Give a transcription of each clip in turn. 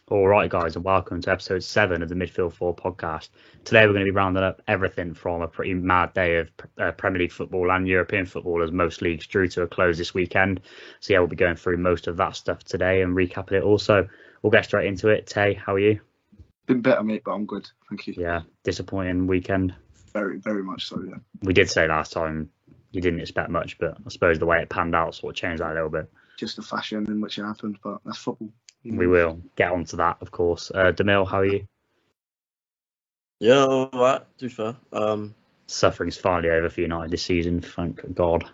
All right, guys, and welcome to episode 7 of the Midfield 4 podcast. Today, we're going to be rounding up everything from a pretty mad day of Premier League football and European football, as most leagues drew to a close this weekend. So, yeah, we'll be going through most of that stuff today and recapping it also. We'll get straight into it. Tay, how are you? Been better, mate, but I'm good. Thank you. Yeah, disappointing weekend. Very, very much so, yeah. We did say last time you didn't expect much, but I suppose the way it panned out sort of changed that a little bit. Just the fashion in which it happened, but that's football. We will get onto that, of course. Demil, how are you? Yeah, all right, to be fair. Suffering's finally over for United this season, thank God.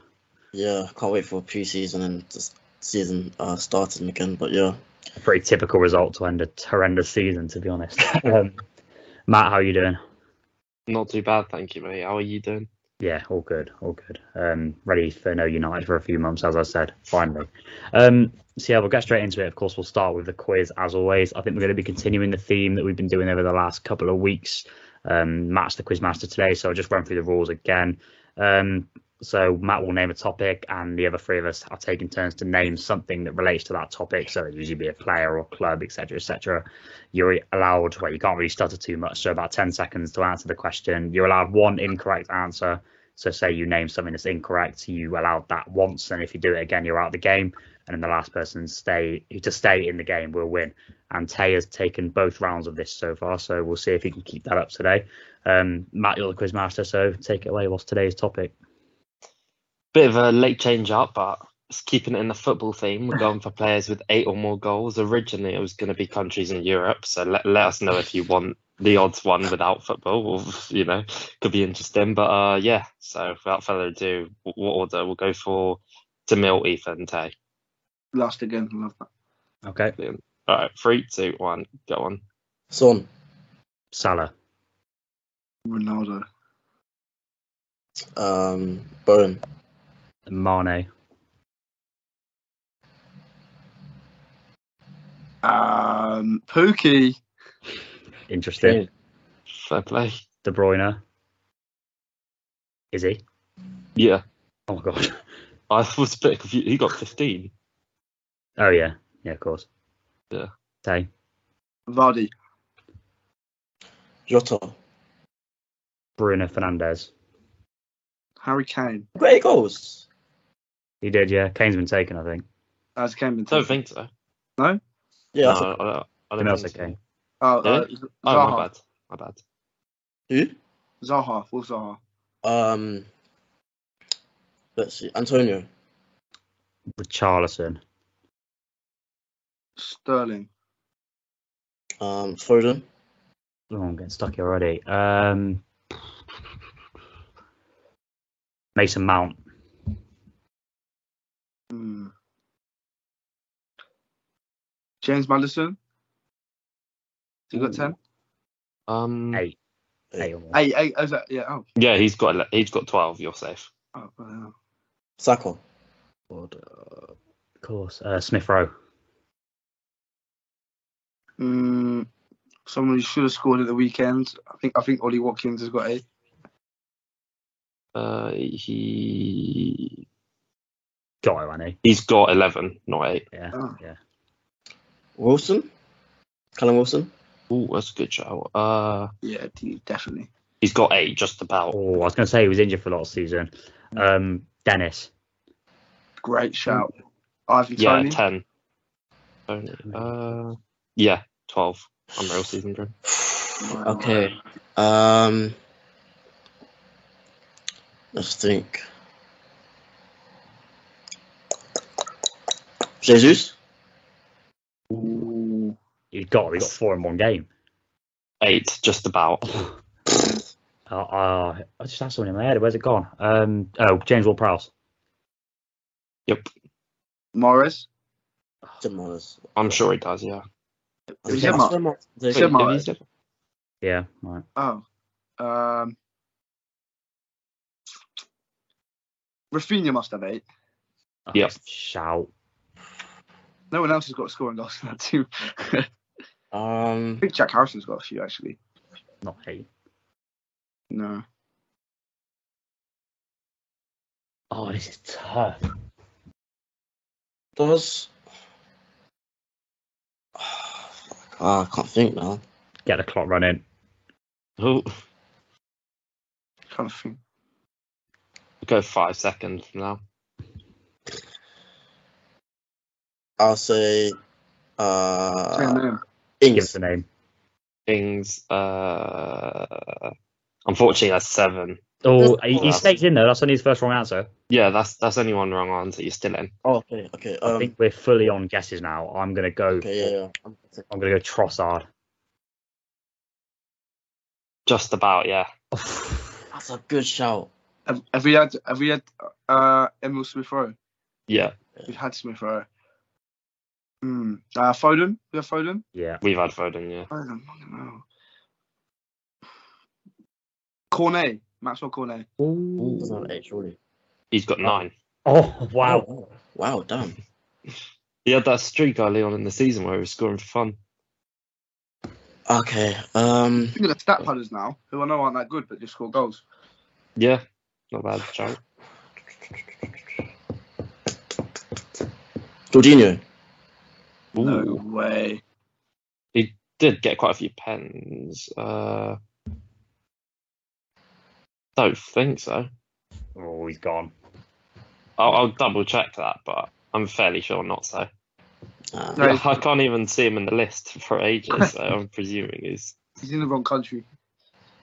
Yeah, can't wait for pre-season and the season starting again, but yeah. A pretty typical result to end a horrendous season, to be honest. Matt, how are you doing? Not too bad, thank you, mate. How are you doing? Yeah, all good, all good. Ready for no United for a few months, as I said, finally. So yeah, we'll get straight into it. Of course, we'll start with the quiz, as always. I think we're going to be continuing the theme that we've been doing over the last couple of weeks. Matt's the quiz master today, so I'll just run through the rules again. So Matt will name a topic, and the other three of us are taking turns to name something that relates to that topic. So it usually be a player or club, etc., etc. You're allowed, well, you can't really stutter too much, so about 10 seconds to answer the question. You're allowed one incorrect answer. So say you name something that's incorrect, you allowed that once, and if you do it again, you're out of the game. And then the last person to stay in the game will win. And Tay has taken both rounds of this so far, so we'll see if he can keep that up today. Matt, you're the quiz master, so take it away. What's today's topic? Bit of a late change up, but it's keeping it in the football theme. We're going for players with 8 or more goals. Originally, it was going to be countries in Europe, so let us know if you want the odds one without football, or, could be interesting. But yeah, so without further ado, what order? We'll go for Demil, Ethan, Tay. Last again, love that. Okay. Brilliant. All right, 3, 2, 1, go on. Son. Salah. Ronaldo. Bowen. Mane. Pookie. Interesting. Fair play. De Bruyne. Is he? Yeah. Oh my God. I was a bit confused. He got 15. Oh yeah. Yeah, of course. Yeah. Tay. Vardy. Jota. Bruno Fernandes. Harry Kane. Great goals. He did, yeah. Kane's been taken, I think. Has Kane been I don't taken? think so. No? Yeah, No, I don't Demil think said so. Kane. Oh, Really? Oh, Zaha. my bad. My bad. Who? Zaha. Full Zaha. Let's see. Antonio. Richarlison. Sterling. Foden. Oh, I'm getting stuck here already. Mason Mount. James Maddison. You got 10? 8. 8 or more. 8. Is that, yeah. Oh. Yeah, he's got 12. You're safe. Oh, wow. Saka. Of course. Smith Rowe. Someone who should have scored at the weekend. I think Ollie Watkins has got 8. He Got it, hasn't he? he's got 11, not 8. Yeah. Oh. Yeah. Wilson. Callum Wilson. Oh, that's a good shout. Yeah, definitely. He's got 8, just about. Oh, I was going to say he was injured for last season. Dennis. Great shout. Ivan Yeah, Toney. 10. Yeah, 12. Unreal season dream. Okay. Let's think. Jesus. Ooh. We got 4 in one game. 8, just about. I just had someone in my head. Where's it gone? James Ward-Prowse. Yep. Morris. Jamal's. I'm sure he does, yeah. Is it Mark? Is it Mark? He's different. Yeah, right. Oh. Rafinha must have 8. Oh, Yep. Shout. No one else has got scoring goals in that team. I Um. think Jack Harrison's got a few, actually. Not 8. No. Oh, this is tough. Does. I can't think now. Get the clock running. Oh, Trying to think. go 5 seconds from now. I'll say Say a name. Give Ings. us a name. Ings, unfortunately, that's 7. Oh, he That's- stakes in though. That's only his first wrong answer. Yeah, that's only one wrong answer. You're still in. Oh, okay. I think we're fully on guesses now. I'm gonna go. Okay, yeah. I'm gonna go Trossard. Just about, yeah. That's a good shout. Have we had Emil Smith Rowe? Yeah, We've had Smith Rowe. Foden? We have Foden? Yeah. we've had Foden, yeah. Foden, I don't know. Cornet. Maxwell Cornet. Doesn't have 8, surely. He's got 9. Oh wow. Oh, wow, damn. He had that streak early on in the season where he was scoring for fun. Okay. Think of the stat padders now, who I know aren't that good but just score goals. Yeah, not bad, shout. Jorginho. No Ooh. way. He did get quite a few pens. Don't think so. Oh, he's gone. I'll double check that, but I'm fairly sure not so. No, I can't even see him in the list for ages, so I'm presuming he's. he's in the wrong country.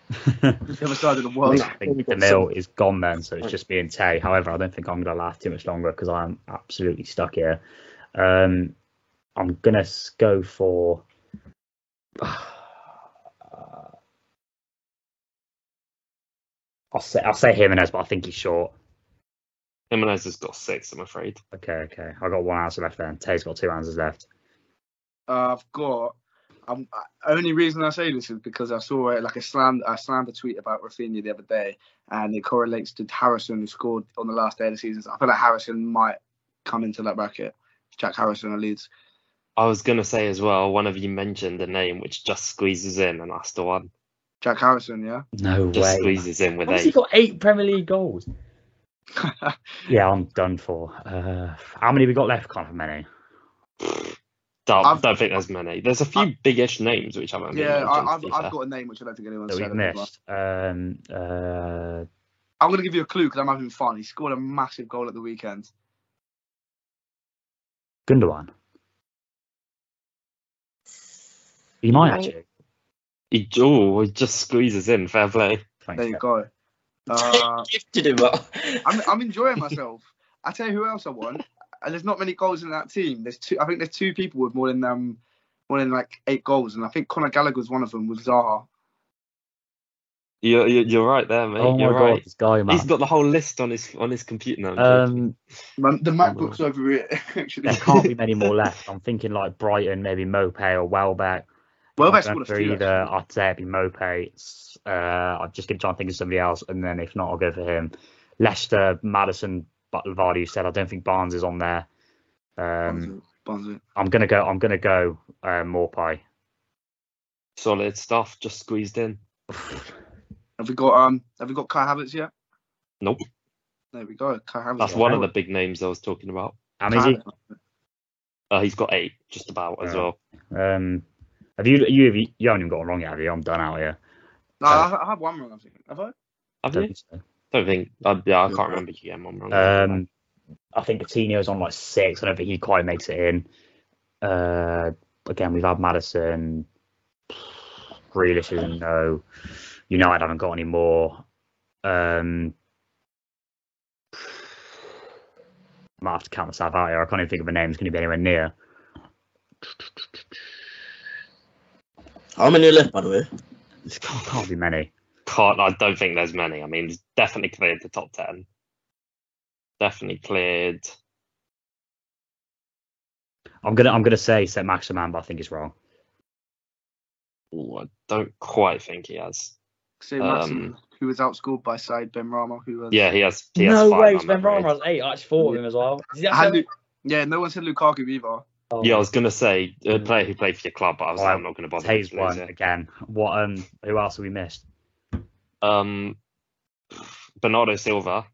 He's the other side of the world. I think Demille is gone then, so it's just me and Tay. However, I don't think I'm going to last too much longer because I'm absolutely stuck here. I'm going to go for. I'll say Jimenez, but I think he's short. Jimenez has got 6, I'm afraid. Okay. I got one answer left then. Tay's got 2 answers left. I've got. Only reason I say this is because I saw a slander tweet about Rafinha the other day, and it correlates to Harrison, who scored on the last day of the season. So I feel like Harrison might come into that bracket. Jack Harrison of Leeds. I was going to say as well, one of you mentioned a name which just squeezes in, and that's the one. Jack Harrison, yeah. No Just way. squeezes in with How's he 8. got 8 Premier League goals? Yeah, I'm done for. How many we got left? Can't have many. Don't think there's many. There's a few biggish names which haven't been Yeah, mentioned, I've to be fair. got a name which I don't think anyone That said. we've as well. missed. I'm going to give you a clue because I'm having fun. He scored a massive goal at the weekend. Gundogan. He might Right. actually. He just squeezes in. Fair play. Thanks, There you Kev. go. Gifted him up. I'm enjoying myself. I tell you who else I want. And there's not many goals in that team. I think there's 2 people with more than like 8 goals, and I think Conor Gallagher's one of them with Zaha. You're right there, mate. Oh my You're god, right. this guy, man. He's got the whole list on his computer now. The MacBook's over here, actually. There can't be many more left. I'm thinking like Brighton, maybe Mopé or Welbeck. Welbeck's I'm scored a going for few. either. actually. I'd say it'd be Mopé. I'm just going to try and think of somebody else, and then if not, I'll go for him. Leicester, Madison, Vardy said. I don't think Barnes is on there. Bonzo. I'm gonna go Morpie. Solid stuff. Just squeezed in. Have we got Kai Havertz yet? Nope. There we go. Kai Havertz. That's one of the big names I was talking about. How many is he? He's got 8, just about as well. Have you haven't even got one wrong yet, have you? I'm done out here. No, I have one wrong, I think. Have I? Have Don't you? think so. Don't think. I can't remember you getting one wrong. I think Coutinho's on like 6. I don't think he quite makes it in. Again, we've had Madison. Grealish is a no. United haven't got any more. Might have to count myself out here. I can't even think of a name that's going to be anywhere near. How many are left, by the way? There can't be many. I don't think there's many. I mean, it's definitely cleared the top 10. Definitely cleared. I'm gonna say St. Maximan, but I think it's wrong. Ooh, I don't quite think he has. Say Maxim, who was outscored by Said Benrahma, who was. Yeah, he has 5. I'm afraid. 8. I actually thought of him as well. No one said Lukaku either. Yeah, I was gonna say a player who played for your club, but I was like, I'm not gonna bother. Tays to lose one it. again. What? Who else have we missed? Bernardo Silva.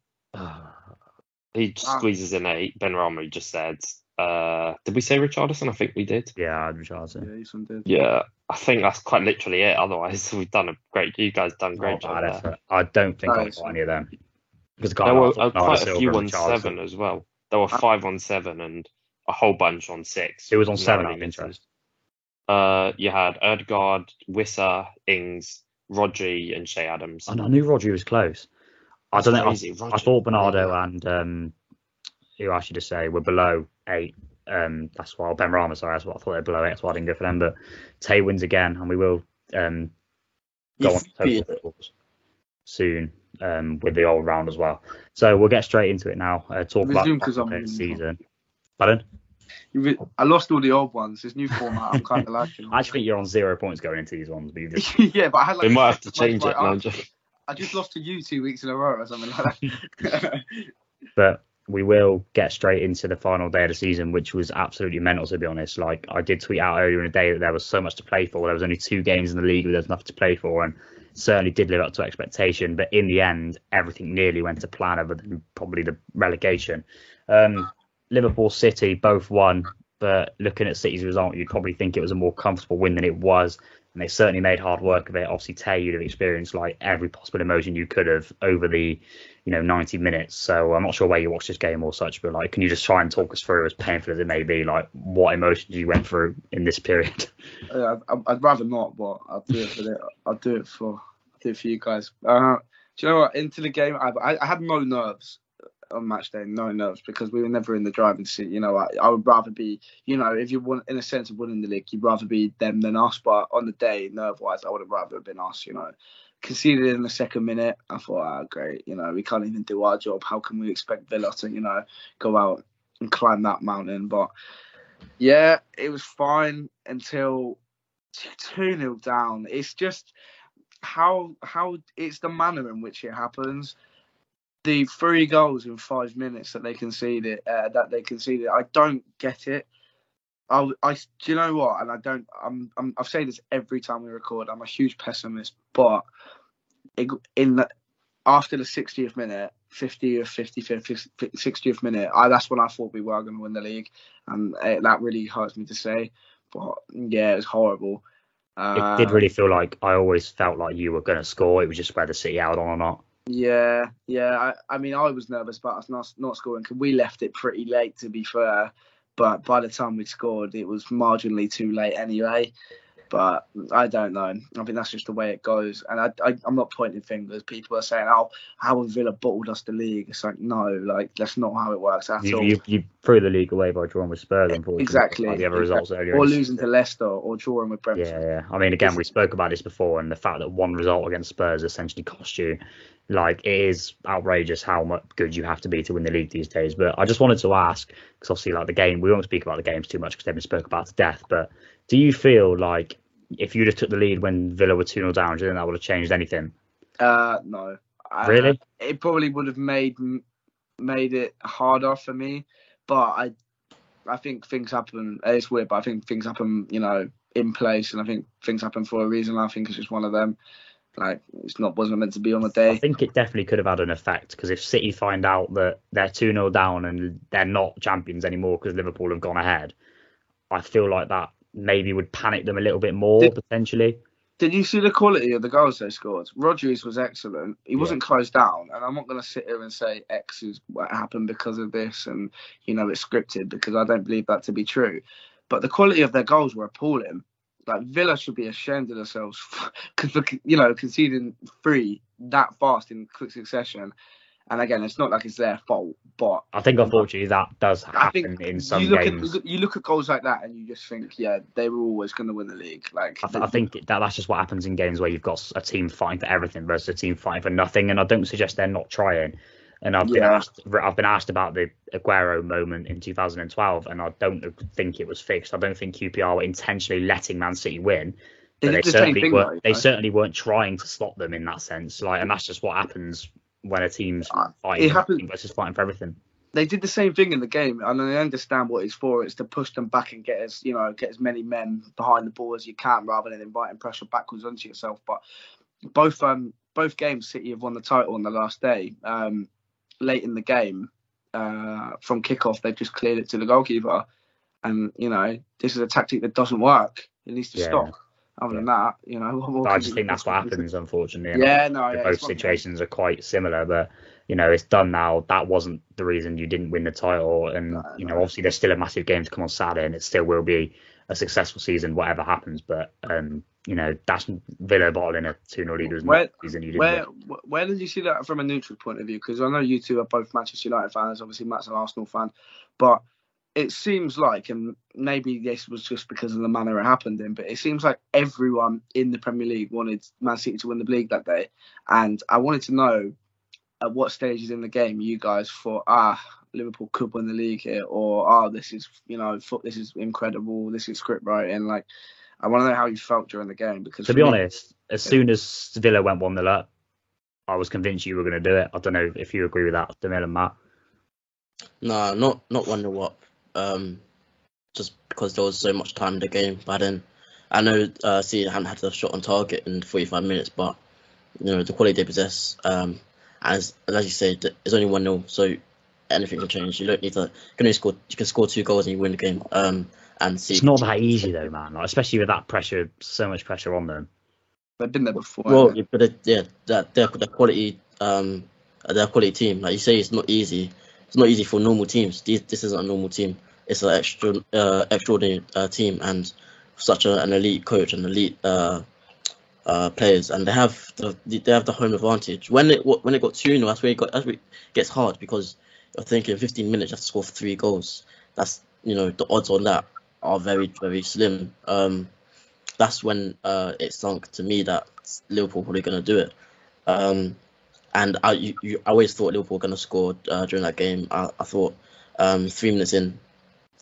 He squeezes in 8. Benrahma, you just said. Did we say Richarlison? I think we did. Yeah, Richarlison. Yeah, Eastman did. Yeah, I think that's quite literally it. Otherwise, we've done a great. You guys done a great Not job bad there. effort. I don't think I've Nice. got any of them. Because There were Bernardo quite a Silva few and on Richarlison. 7 as well. There were 5 on 7 and a whole bunch on 6. Who was on 7 out Narrowly of missing. interest? You had Erdegaard, Wissa, Ings, Rodri, and Shea Adams. I knew Rodri was close. I don't know. Crazy. I thought Bernardo and who I should just say were below 8. That's why Ben Rama. Sorry, that's what I thought they were below 8. That's why I didn't go for them. But Tay wins again, and we will go on total footballs soon with the old round as well. So we'll get straight into it now. Talk about the season. Pardon? I lost all the old ones. This new format, I'm kind of liking. I actually think you're on 0 points going into these ones. But just... yeah, but I had we might have to change it. I just lost to you 2 weeks in a row or something like that. But we will get straight into the final day of the season, which was absolutely mental, to be honest. Like, I did tweet out earlier in the day that there was so much to play for. There was only 2 games in the league where there's nothing to play for, and certainly did live up to expectation. But in the end, everything nearly went to plan, other than probably the relegation. Liverpool, City both won, but looking at City's result, you'd probably think it was a more comfortable win than it was. And they certainly made hard work of it. Obviously, Tay, you'd have experienced like every possible emotion you could have over the 90 minutes. So I'm not sure where you watched this game or such, but like, can you just try and talk us through, as painful as it may be, like what emotions you went through in this period? I'd rather not, but I'll do it I'll do it for you guys. Do you know what? Into the game, I had no nerves on match day, no nerves, because we were never in the driving seat. I would rather be, if you want, in a sense of winning the league, you'd rather be them than us. But on the day, nerve-wise, I would have rather have been us. Conceded in the second minute. I thought, great. We can't even do our job. How can we expect Villa to, go out and climb that mountain? But yeah, it was fine until 2-0 down. It's just how it's the manner in which it happens. The 3 goals in 5 minutes that they conceded, I don't get it. Do you know what? And I've said this every time we record. I'm a huge pessimist, but after the 60th minute, 60th minute, that's when I thought we were going to win the league, and that really hurts me to say. But yeah, it was horrible. It did really feel like I always felt like you were going to score. It was just whether City held on or not. Yeah. I mean, I was nervous about us not scoring, because we left it pretty late, to be fair. But by the time we scored, it was marginally too late anyway. But I don't know. I think that's just the way it goes. And I'm not pointing fingers. People are saying, "Oh, how have Villa bottled us the league?" It's like, no, like that's not how it works at all. You threw the league away by drawing with Spurs, unfortunately. Exactly. Like the other results earlier. Or losing to Leicester, or drawing with Brentford. Yeah. I mean, again, we spoke about this before, and the fact that one result against Spurs essentially cost you. Like, it is outrageous how much good you have to be to win the league these days. But I just wanted to ask, because obviously, like the game, we won't speak about the games too much because they've been spoken about to death. But do you feel like if you just took the lead when Villa were 2-0 down, do you think that would have changed anything? No. Really? It probably would have made it harder for me. But I think things happen. It's weird, but I think things happen, in place, and I think things happen for a reason. I think it's just one of them. Like, wasn't meant to be on the day. I think it definitely could have had an effect, because if City find out that they're 2-0 down and they're not champions anymore because Liverpool have gone ahead, I feel like that maybe would panic them a little bit more, potentially. Did you see the quality of the goals they scored? Rodri's was excellent. He wasn't closed down, and I'm not going to sit here and say X is what happened because of this and, it's scripted, because I don't believe that to be true. But the quality of their goals were appalling. Like, Villa should be ashamed of themselves because, conceding 3 that fast in quick succession. And again, it's not like it's their fault, but I think unfortunately that does happen in some games. You look at goals like that and you just think, yeah, they were always going to win the league. Like, I think that's just what happens in games where you've got a team fighting for everything versus a team fighting for nothing. And I don't suggest they're not trying. And I've been asked about the Aguero moment in 2012, and I don't think it was fixed. I don't think QPR were intentionally letting Man City win. But they certainly weren't trying to stop them in that sense. Like, and that's just what happens when a team's fighting versus fighting for everything. They did the same thing in the game, and I understand what it's for. It's to push them back and get as many men behind the ball as you can, rather than inviting pressure backwards onto yourself. But both games, City have won the title on the last day. Late in the game, from kickoff, they've just cleared it to the goalkeeper. And, this is a tactic that doesn't work. It needs to stop. Other than that, what more I just think that's what happens, unfortunately. Both situations are quite similar, but it's done now. That wasn't the reason you didn't win the title, and obviously there's still a massive game to come on Saturday, and it still will be a successful season, whatever happens. But that's Villa bottling a 2-0 lead was not the season you didn't win. Where did you see that from a neutral point of view? Because I know you two are both Manchester United fans. Obviously, Matt's an Arsenal fan, but it seems like, and maybe this was just because of the manner it happened in, but it seems like everyone in the Premier League wanted Man City to win the league that day. And I wanted to know at what stages in the game you guys thought, Liverpool could win the league here, or this is, this is incredible, this is script writing. Like, I want to know how you felt during the game, because to be honest, as soon as Villa went 1-0 up, I was convinced you were going to do it. I don't know if you agree with that, Demir and Matt. No, not 1-0 up. Just because there was so much time in the game by then. I know City hadn't had a shot on target in 45 minutes, but the quality they possess, as you said, it's only 1-0, so anything can change. You don't need to. You can score 2 goals and you win the game. And see, it's not that easy though, man. Like, especially with that pressure, so much pressure on them. They've been there before. Well, but their quality, their quality team. Like you say, it's not easy. It's not easy for normal teams. This isn't a normal team. It's an extraordinary team, and such an elite coach and elite players, and they have the home advantage. When it got 2-0, that's where it gets hard, because you're thinking 15 minutes you have to score 3 goals. That's the odds on that are very, very slim. That's when it sunk to me that Liverpool probably going to do it. And I always thought Liverpool were going to score during that game. I thought 3 minutes in,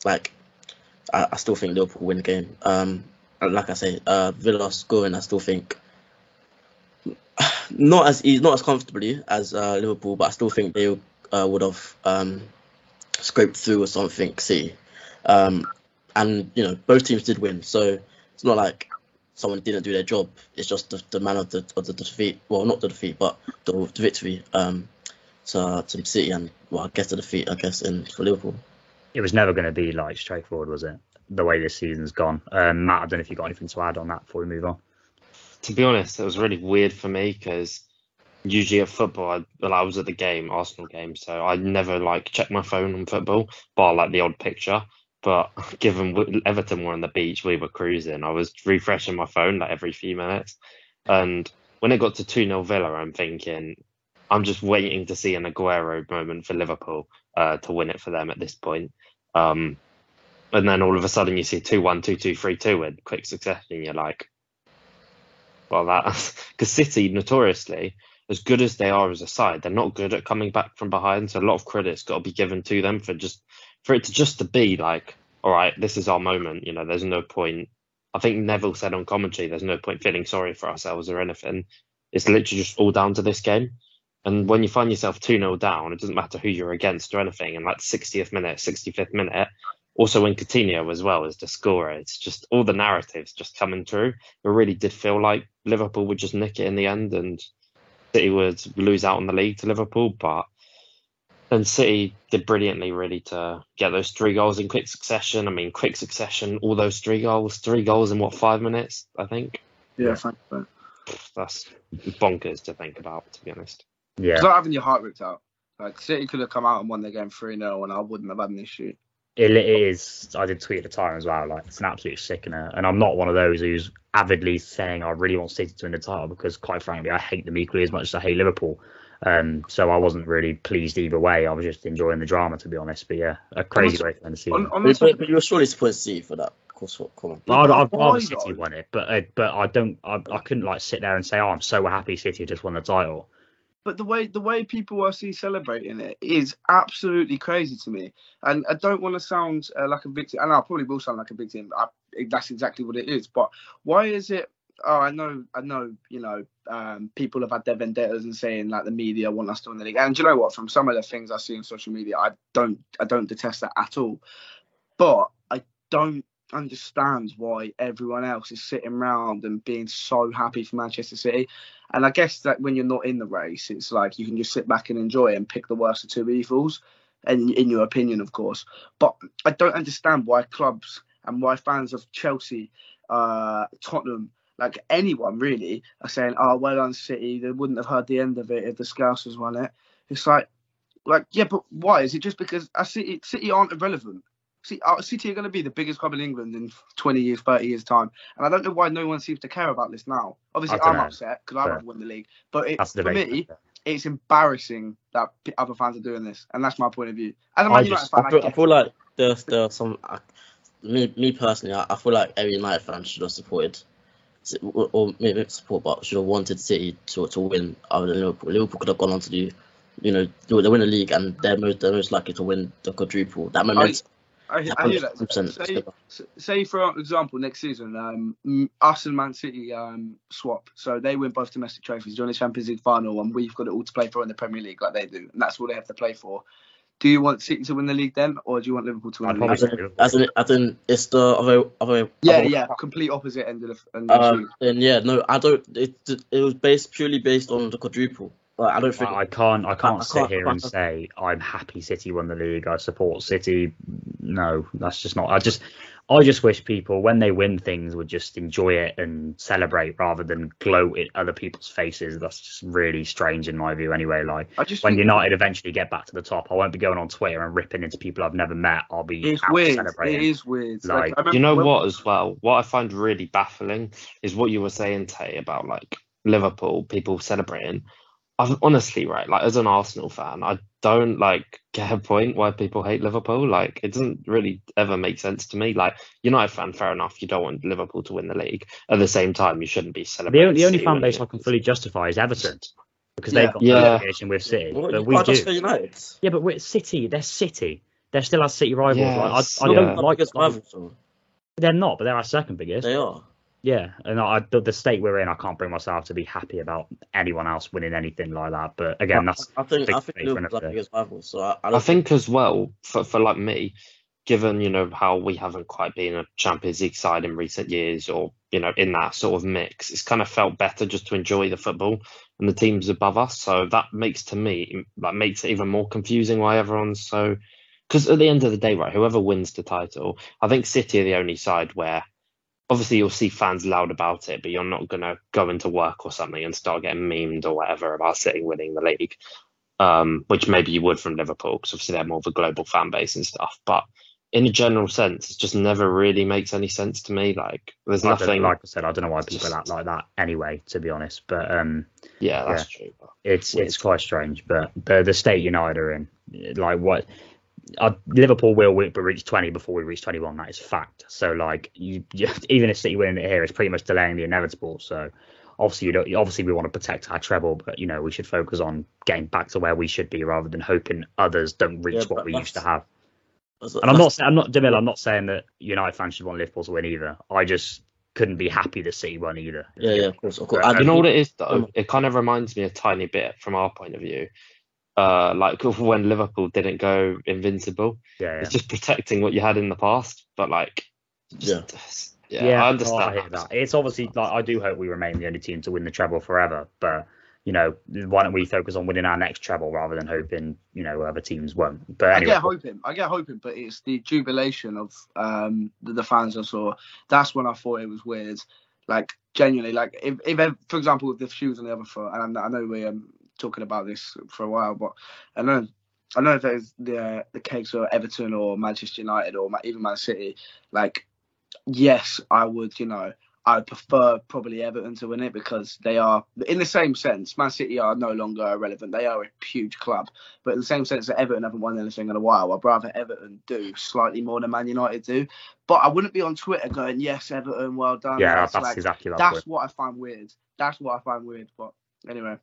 I still think Liverpool win the game. Like I say, Villa scoring, I still think not as comfortably as Liverpool, but I still think they would have scraped through or something. And both teams did win, so it's not like someone didn't do their job. It's just the man of the defeat. Well, not the defeat, but the victory to City, and I guess the defeat, for Liverpool. It was never going to be straightforward, was it? The way this season's gone. Matt, I don't know if you got anything to add on that before we move on. To be honest, it was really weird for me, because usually at football, I was at the game, Arsenal game, so I never check my phone on football, bar the odd picture. But given Everton were on the beach, we were cruising. I was refreshing my phone every few minutes, and when it got to 2-0 Villa, I'm thinking, I'm just waiting to see an Aguero moment for Liverpool to win it for them at this point. And then all of a sudden you see 2-1, 2-2, 3-2 in quick succession, and you're like, well, that's because City, notoriously, as good as they are as a side, they're not good at coming back from behind. So a lot of credit's got to be given to them for it to be all right, this is our moment. There's no point. I think Neville said on commentary, there's no point feeling sorry for ourselves or anything. It's literally just all down to this game. And when you find yourself 2-0 down, it doesn't matter who you're against or anything. And 60th minute, 65th minute, also when Coutinho as well as the scorer, it's just all the narratives just coming through. It really did feel like Liverpool would just nick it in the end and City would lose out on the league to Liverpool. But then City did brilliantly, really, to get those 3 goals in quick succession. I mean, quick succession, all those 3 goals in 5 minutes, I think? Yeah, thank you. That's bonkers to think about, to be honest. Yeah. It's like having your heart ripped out. City could have come out and won the game 3-0 and I wouldn't have had an issue. It is. I did tweet at the time as well. It's an absolute sickener. And I'm not one of those who's avidly saying I really want City to win the title, because quite frankly, I hate them equally as much as I hate Liverpool. So I wasn't really pleased either way. I was just enjoying the drama, to be honest. But yeah, a crazy way to end the season. But you were surely supposed to see for that. Of course, come on. I'd rather City won it, but I couldn't sit there and say, I'm so happy City just won the title. But the way people are celebrating it is absolutely crazy to me. And I don't want to sound like a victim, and I probably will sound like a victim. That's exactly what it is. But why is it? Oh, I know. People have had their vendettas and saying the media want us to win the league. And do you know what? From some of the things I see on social media, I don't detest that at all. But I don't understand why everyone else is sitting around and being so happy for Manchester City. And I guess that when you're not in the race, it's you can just sit back and enjoy it and pick the worst of 2 evils. in your opinion, of course. But I don't understand why clubs and why fans of Chelsea, Tottenham, like anyone really, are saying, "Oh, well done, City. They wouldn't have heard the end of it if the Scousers won it." It's like, yeah, but why? Is it just because City aren't irrelevant? City are going to be the biggest club in England in 20 years, 30 years time. And I don't know why no one seems to care about this now. Obviously, I'm upset because I'd rather win the league. But for me, it's embarrassing that other fans are doing this. And that's my point of view. As a Man United fan, I feel like there are some... Me personally, I feel like every United fan should have supported, or maybe not support, but should have wanted City to win other than Liverpool. Liverpool could have gone on to do, they win the league and they're most likely to win the quadruple. That momentum... I hear that. Say for example, next season, us and Man City swap. So they win both domestic trophies, join the Champions League final, and we've got it all to play for in the Premier League like they do. And that's all they have to play for. Do you want City to win the league then, or do you want Liverpool to win the league? As in, it's the other complete opposite end of the and yeah, no, I don't. It was purely based on the quadruple. I don't think I can't sit here and say I'm happy City won the league. I support City. No, that's just not. I just wish people, when they win things, would just enjoy it and celebrate rather than gloat at other people's faces. That's just really strange in my view. Anyway, like when United eventually get back to the top, I won't be going on Twitter and ripping into people I've never met. I'll be celebrating. It is weird. Like you know what as well? What I find really baffling is what you were saying, Tay, about like Liverpool people celebrating. I've honestly, right, like as an Arsenal fan, I don't like get a point why people hate Liverpool. Like it doesn't really ever make sense to me. Like United fan, fair enough, you don't want Liverpool to win the league. At the same time, you shouldn't be celebrating. The only fan base I can fully justify is Everton because they've got affiliation with City. Well, but we do. United. Yeah, but we're City. They're City. They're still our City rivals. Yes. I don't like rivals. They're not, but they're our second biggest. They are. Yeah, and the state we're in, I can't bring myself to be happy about anyone else winning anything like that. But again, I think Liverpool's our biggest rival. So I think as well for like me, given how we haven't quite been a Champions League side in recent years, or in that sort of mix, it's kind of felt better just to enjoy the football and the teams above us. So that makes it even more confusing why everyone's so. Because at the end of the day, right, whoever wins the title, I think City are the only side where. Obviously, you'll see fans loud about it, but you're not going to go into work or something and start getting memed or whatever about City winning the league, which maybe you would from Liverpool, because obviously they're more of a global fan base and stuff. But in a general sense, it just never really makes any sense to me. Like, there's nothing. Like I said, I don't know why people act like that anyway, to be honest. But yeah, that's true. It's quite strange. But the state United are in, like what. Liverpool will reach 20 before we reach 21. That is fact. So, like, even if City winning it here, it's pretty much delaying the inevitable. So, obviously, we want to protect our treble, but we should focus on getting back to where we should be rather than hoping others don't reach what we used to have. And I'm not saying that United fans should want Liverpool to win either. I just couldn't be happy that City won either. Yeah, of course. You know what it is though? It kind of reminds me a tiny bit from our point of view. Like when Liverpool didn't go invincible. Yeah. It's just protecting what you had in the past, but like, I understand. I hear that. It's obviously like I do hope we remain the only team to win the treble forever, but why don't we focus on winning our next treble rather than hoping other teams won't? But anyway. I get hoping, but it's the jubilation of the fans I saw. That's when I thought it was weird. Like genuinely, like if for example, if the shoes on the other foot, and I know we talking about this for a while, but I know if there's the case of Everton or Manchester United or even Man City, like yes, I would prefer probably Everton to win it because they are, in the same sense, Man City are no longer irrelevant. They are a huge club, but in the same sense that Everton haven't won anything in a while, I'd rather Everton do slightly more than Man United do. But I wouldn't be on Twitter going, yes, Everton, well done. Yeah, that's exactly that's what I find weird. But anyway.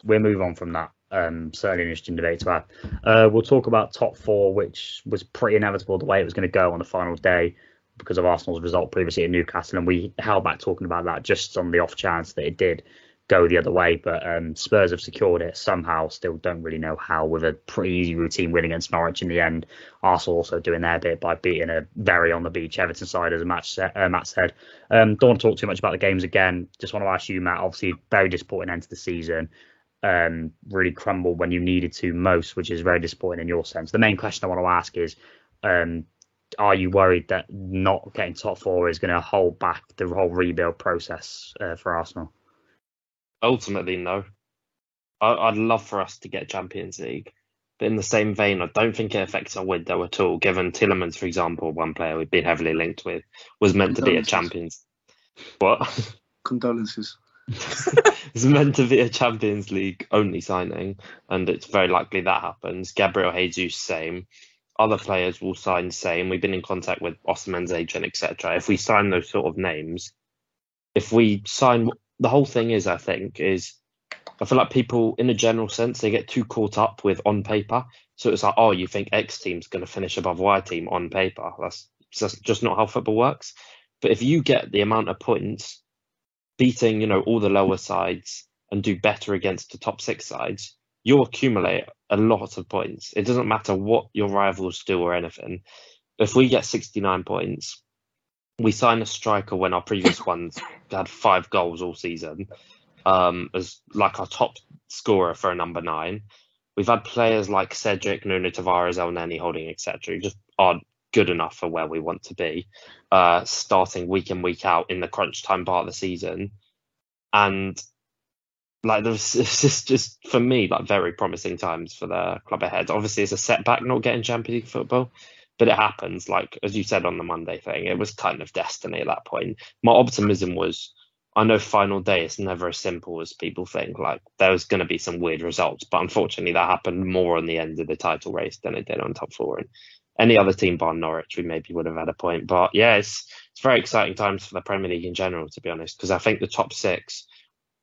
We'll move on from that. Certainly an interesting debate to have. We'll talk about top four, which was pretty inevitable the way it was going to go on the final day because of Arsenal's result previously at Newcastle, and we held back talking about that just on the off chance that it did go the other way. But Spurs have secured it somehow. Still don't really know how, with a pretty easy routine win against Norwich in the end. Arsenal also doing their bit by beating a very on the beach Everton side, as Matt said. Don't want to talk too much about the games again. Just want to ask you, Matt, obviously very disappointing end to the season. really crumbled when you needed to most, which is very disappointing in your sense. The main question I want to ask is, are you worried that not getting top four is going to hold back the whole rebuild process for Arsenal? Ultimately, no. I'd love for us to get Champions League. But in the same vein, I don't think it affects our window at all, given Tielemans, for example, one player we've been heavily linked with, was meant to be a Champions... What? Condolences. It's meant to be a Champions League only signing, and it's very likely that happens. Gabriel Jesus, same. Other players will sign same. We've been in contact with Osimhen's agent, etc. If we sign those sort of names, if we sign... The whole thing is, I feel like people, in a general sense, they get too caught up with on paper. So it's like, oh, you think X team's going to finish above Y team on paper. That's just not how football works. But if you get the amount of points, beating, all the lower sides and do better against the top 6 sides, you'll accumulate a lot of points. It doesn't matter what your rivals do or anything. If we get 69 points, we sign a striker when our previous ones had 5 goals all season, as like our top scorer for a number 9. We've had players like Cedric, Nuno Tavares, El Neni, Holding, etc. who just aren't good enough for where we want to be, starting week in, week out in the crunch time part of the season. And this is just, for me, very promising times for the club ahead. Obviously, it's a setback not getting Champions League football, but it happens. As you said on the Monday thing, it was kind of destiny at that point. My optimism was, I know final day is never as simple as people think. There was going to be some weird results, but unfortunately that happened more on the end of the title race than it did on top 4. And any other team bar Norwich, we maybe would have had a point. But yeah, it's very exciting times for the Premier League in general, to be honest, because I think the top 6,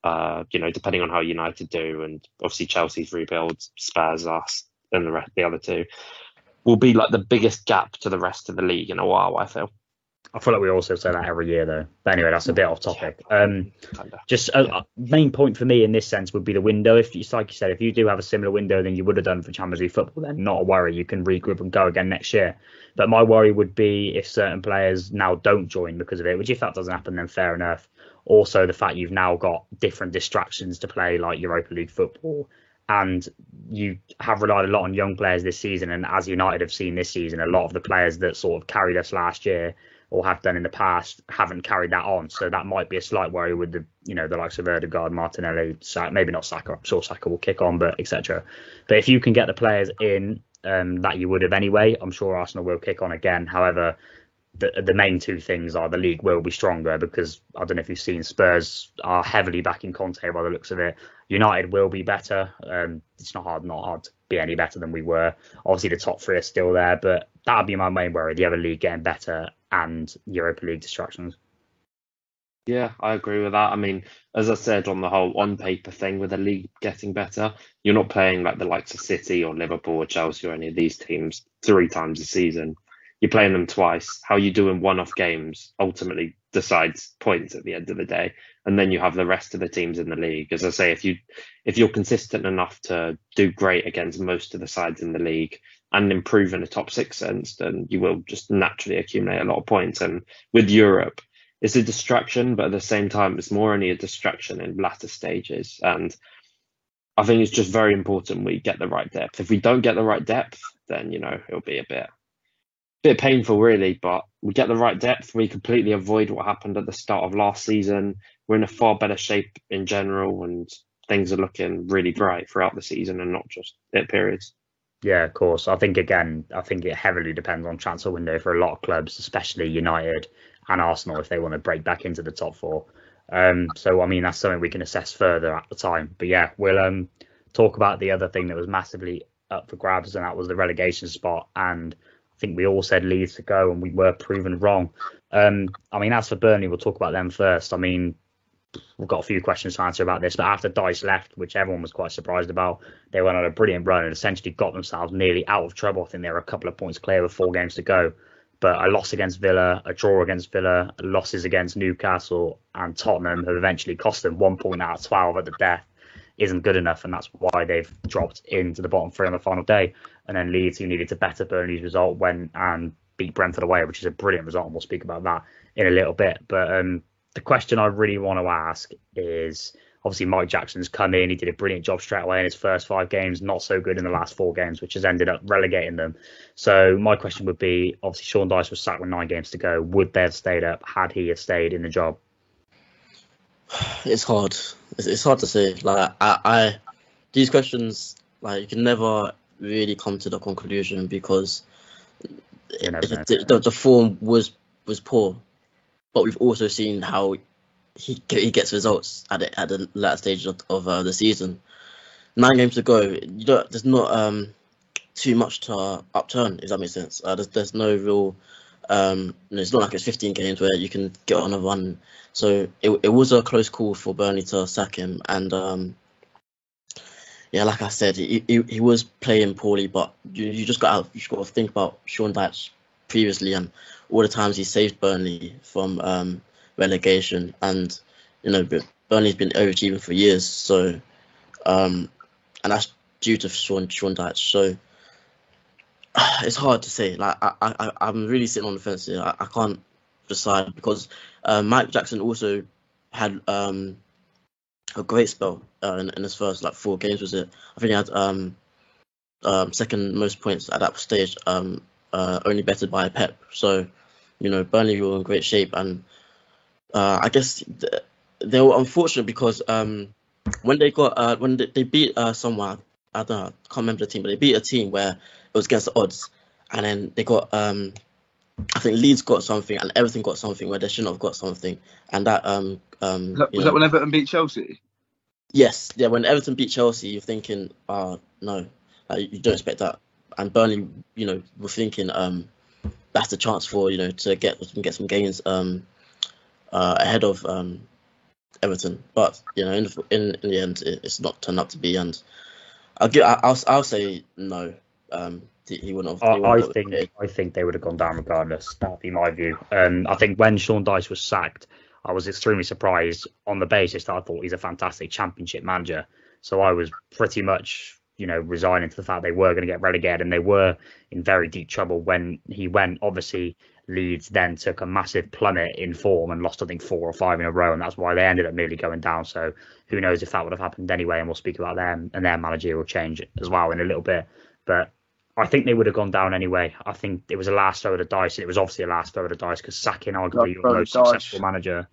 depending on how United do, and obviously Chelsea's rebuild, Spurs, us, and the other 2, will be the biggest gap to the rest of the league in a while, I feel. I feel like we also say that every year, though. But anyway, that's a bit off topic. Just a main point for me in this sense would be the window. If you, like you said, if you do have a similar window than you would have done for Champions League football, then not a worry. You can regroup and go again next year. But my worry would be if certain players now don't join because of it, which if that doesn't happen, then fair enough. Also, the fact you've now got different distractions to play, like Europa League football, and you have relied a lot on young players this season. And as United have seen this season, a lot of the players that sort of carried us last year or have done in the past haven't carried that on. So that might be a slight worry with the likes of Ødegaard, Martinelli, maybe not Saka. I'm sure Saka will kick on, but etc. But if you can get the players in that you would have anyway, I'm sure Arsenal will kick on again. However, the main 2 things are the league will be stronger because I don't know if you've seen, Spurs are heavily backing Conte by the looks of it. United will be better. It's not hard to be any better than we were. Obviously, the top 3 are still there, but that would be my main worry. The other league getting better and Europa League distractions. Yeah, I agree with that. I mean, as I said, on the whole on paper thing, with the league getting better, you're not playing like the likes of City or Liverpool or Chelsea or any of these teams 3 times a season. You're playing them twice. How you do in one-off games ultimately decides points at the end of the day. And then you have the rest of the teams in the league. As I say, if you're consistent enough to do great against most of the sides in the league and improve in a top 6 sense, then you will just naturally accumulate a lot of points. And with Europe, it's a distraction, but at the same time, it's more only a distraction in latter stages. And I think it's just very important we get the right depth. If we don't get the right depth, then, it'll be a bit painful, really, but we get the right depth. We completely avoid what happened at the start of last season. We're in a far better shape in general, and things are looking really bright throughout the season and not just at periods. Yeah, of course. I think it heavily depends on transfer window for a lot of clubs, especially United and Arsenal, if they want to break back into the top 4. So, I mean, that's something we can assess further at the time. But yeah, we'll talk about the other thing that was massively up for grabs, and that was the relegation spot. And I think we all said Leeds to go, and we were proven wrong. I mean, as for Burnley, we'll talk about them first. I mean, we've got a few questions to answer about this, but after Dice left, which everyone was quite surprised about, they went on a brilliant run and essentially got themselves nearly out of trouble. I think they were a couple of points clear with 4 games to go. But a loss against Villa, a draw against Villa, losses against Newcastle and Tottenham have eventually cost them 1 point out of 12 at the death isn't good enough, and that's why they've dropped into the bottom 3 on the final day. And then Leeds, who needed to better Burnley's result, went and beat Brentford away, which is a brilliant result, and we'll speak about that in a little bit. But the question I really want to ask is, Obviously, Mike Jackson's come in. He did a brilliant job straight away in his first 5 games. Not so good in the last 4 games, which has ended up relegating them. So my question would be, obviously, Sean Dyche was sacked with 9 games to go. Would they have stayed up had he have stayed in the job? It's hard. It's hard to say. Like I these questions, like you can never really come to the conclusion because the form was poor, but we've also seen how he gets results at the latter stage of the season. 9 games to go, there's not too much to upturn, if that makes sense. There's no real. It's not like it's 15 games where you can get on a run. So it was a close call for Burnley to sack him, and like I said, he was playing poorly, but you just got to think about Sean Dyche previously and all the times he saved Burnley from relegation, and Burnley's been overachieving for years. So and that's due to Sean Dyche. So it's hard to say. Like I'm really sitting on the fence here. I can't decide because Mike Jackson also had a great spell in his first 4 games. Was it? I think he had second most points at that stage, only bettered by Pep. So Burnley were in great shape, and I guess they were unfortunate because when they beat someone, I don't know, I can't remember the team, but they beat a team where it was against the odds, and then they got I think Leeds got something and Everton got something where they shouldn't have got something, and that was that when Everton beat Chelsea? Yes, yeah. When Everton beat Chelsea, you're thinking, no, you don't expect that, and Burnley, were thinking that's the chance for to get some gains ahead of Everton, but in the end, it's not turned out to be, and I'll say no. He wouldn't have. I think they would have gone down regardless. That would be my view. I think when Sean Dyche was sacked, I was extremely surprised on the basis that I thought he's a fantastic Championship manager. So I was pretty much, resigning to the fact they were going to get relegated, and they were in very deep trouble when he went. Obviously, Leeds then took a massive plummet in form and lost, I think, 4 or 5 in a row, and that's why they ended up nearly going down. So who knows if that would have happened anyway, and we'll speak about them and their managerial change as well in a little bit. But I think they would have gone down anyway. I think it was a last throw of the dice, and it was obviously a last throw of the dice because sacking arguably your most successful manager,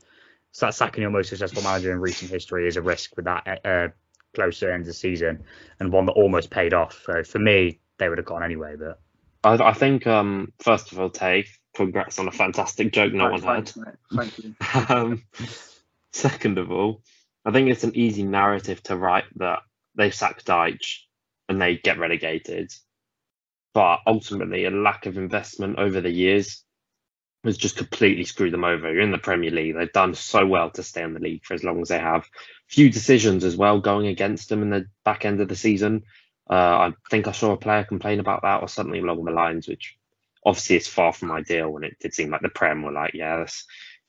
sacking your most successful manager in recent history is a risk with that close to the end of the season, and one that almost paid off. So for me, they would have gone anyway. But I think first of all, Tay, congrats on a fantastic joke no one heard. Thank you. Second of all, I think it's an easy narrative to write that they sack Dyche and they get relegated. But ultimately, a lack of investment over the years has just completely screwed them over. You're in the Premier League. They've done so well to stay in the league for as long as they have. Few decisions as well going against them in the back end of the season. I think I saw a player complain about that or something along the lines, which obviously is far from ideal when it did seem like the Prem were like, yeah, it's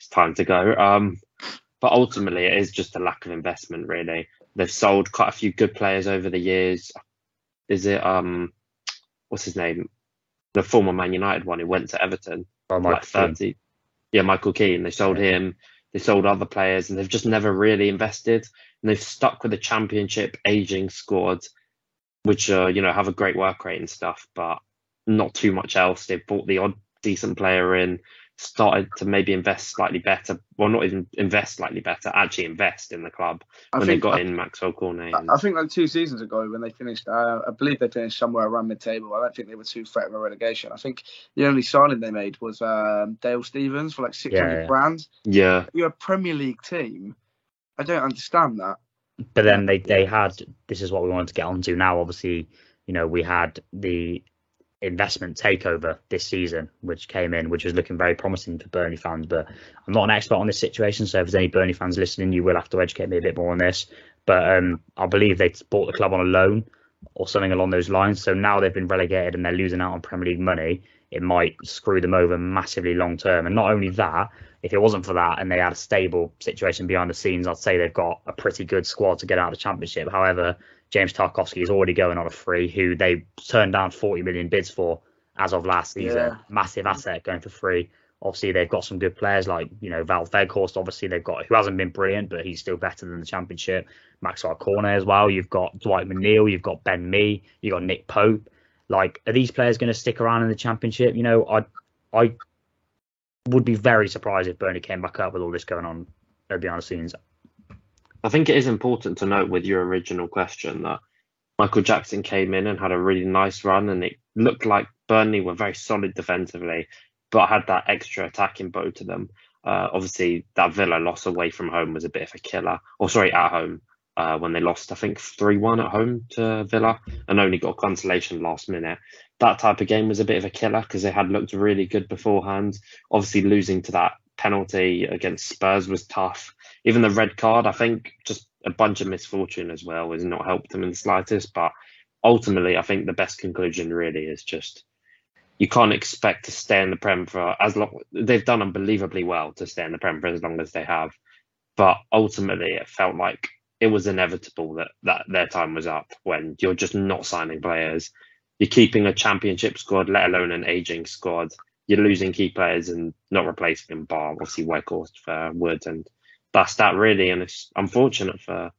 time to go. But ultimately, it is just a lack of investment, really. They've sold quite a few good players over the years. Is it... what's his name? The former Man United one who went to Everton. Michael 30. Keane. Yeah, Michael Keane. They sold him. They sold other players, and they've just never really invested. And they've stuck with a Championship aging squad, which have a great work rate and stuff, but not too much else. They've bought the odd decent player in, started to maybe invest slightly better. Well, not even invest slightly better, actually invest in the club they got in Maxwell Cornet. I think 2 seasons ago when they finished, I believe they finished somewhere around mid-table. I don't think they were too threatened of relegation. I think the only signing they made was Dale Stephens for 600 grand. Yeah. You're a Premier League team. I don't understand that. But then they had, this is what we wanted to get onto now. Obviously, we had the investment takeover this season, which came in, which was looking very promising for Burnley fans. But I'm not an expert on this situation, so if there's any Burnley fans listening, you will have to educate me a bit more on this. But I believe they bought the club on a loan or something along those lines. So now they've been relegated and they're losing out on Premier League money. It might screw them over massively long term. And not only that, if it wasn't for that and they had a stable situation behind the scenes, I'd say they've got a pretty good squad to get out of the Championship. However, James Tarkowski is already going on a free, who they turned down 40 million bids for as of last season. Yeah. Massive asset going for free. Obviously, they've got some good players like, Val Veghorst, obviously, they've got, who hasn't been brilliant, but he's still better than the Championship. Maxwell Cornet as well. You've got Dwight McNeil, you've got Ben Mee, you've got Nick Pope. Like, are these players going to stick around in the Championship? I would be very surprised if Burnley came back up with all this going on behind the scenes. I think it is important to note with your original question that Michael Jackson came in and had a really nice run, and it looked like Burnley were very solid defensively, but had that extra attacking bow to them. Obviously, that Villa loss away from home was a bit of a killer. Or sorry, at home, when they lost, I think 3-1 at home to Villa and only got consolation last minute. That type of game was a bit of a killer because they had looked really good beforehand. Obviously, losing to that penalty against Spurs was tough. Even the red card, I think, just a bunch of misfortune as well has not helped them in the slightest. But ultimately, I think the best conclusion really is just you can't expect to stay in the Prem for as long. They've done unbelievably well to stay in the Prem for as long as they have. But ultimately, it felt like it was inevitable that their time was up when you're just not signing players. You're keeping a Championship squad, let alone an aging squad. You're losing key players and not replacing them, bar obviously Weghorst for Wood, and that's that really. And it's unfortunate for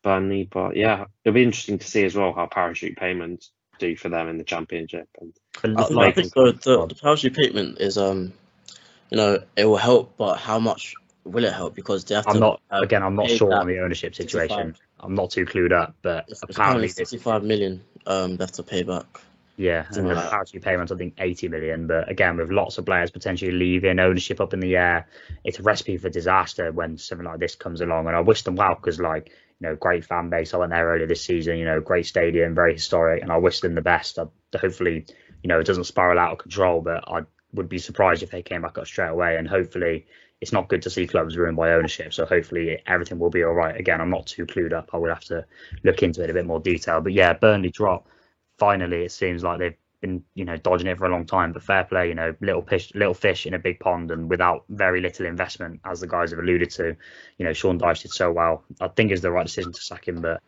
Burnley, but yeah, it'll be interesting to see as well how parachute payments do for them in the Championship. And I think the parachute payment is it will help, but how much will it help? Because they have to. I'm not sure on the ownership situation. 65. I'm not too clued up, but apparently 65 million they have to pay back. Yeah, and the parachute payments, I think 80 million. But again, with lots of players potentially leaving, ownership up in the air, it's a recipe for disaster when something like this comes along. And I wish them well because, great fan base. I went there earlier this season, great stadium, very historic, and I wish them the best. Hopefully, it doesn't spiral out of control, but I would be surprised if they came back up straight away. And hopefully, it's not good to see clubs ruined by ownership. So hopefully everything will be all right. Again, I'm not too clued up. I would have to look into it in a bit more detail. But yeah, Burnley drop. Finally, it seems like they've been, dodging it for a long time. But fair play, little fish in a big pond, and without very little investment, as the guys have alluded to. Sean Dyche did so well. I think it's the right decision to sack him, but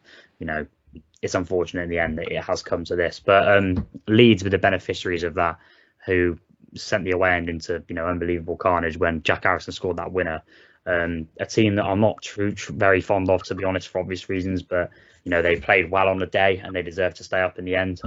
it's unfortunate in the end that it has come to this. But Leeds were the beneficiaries of that, who sent the away end into unbelievable carnage when Jack Harrison scored that winner. A team that I'm not very fond of, to be honest, for obvious reasons, but they played well on the day and they deserve to stay up in the end.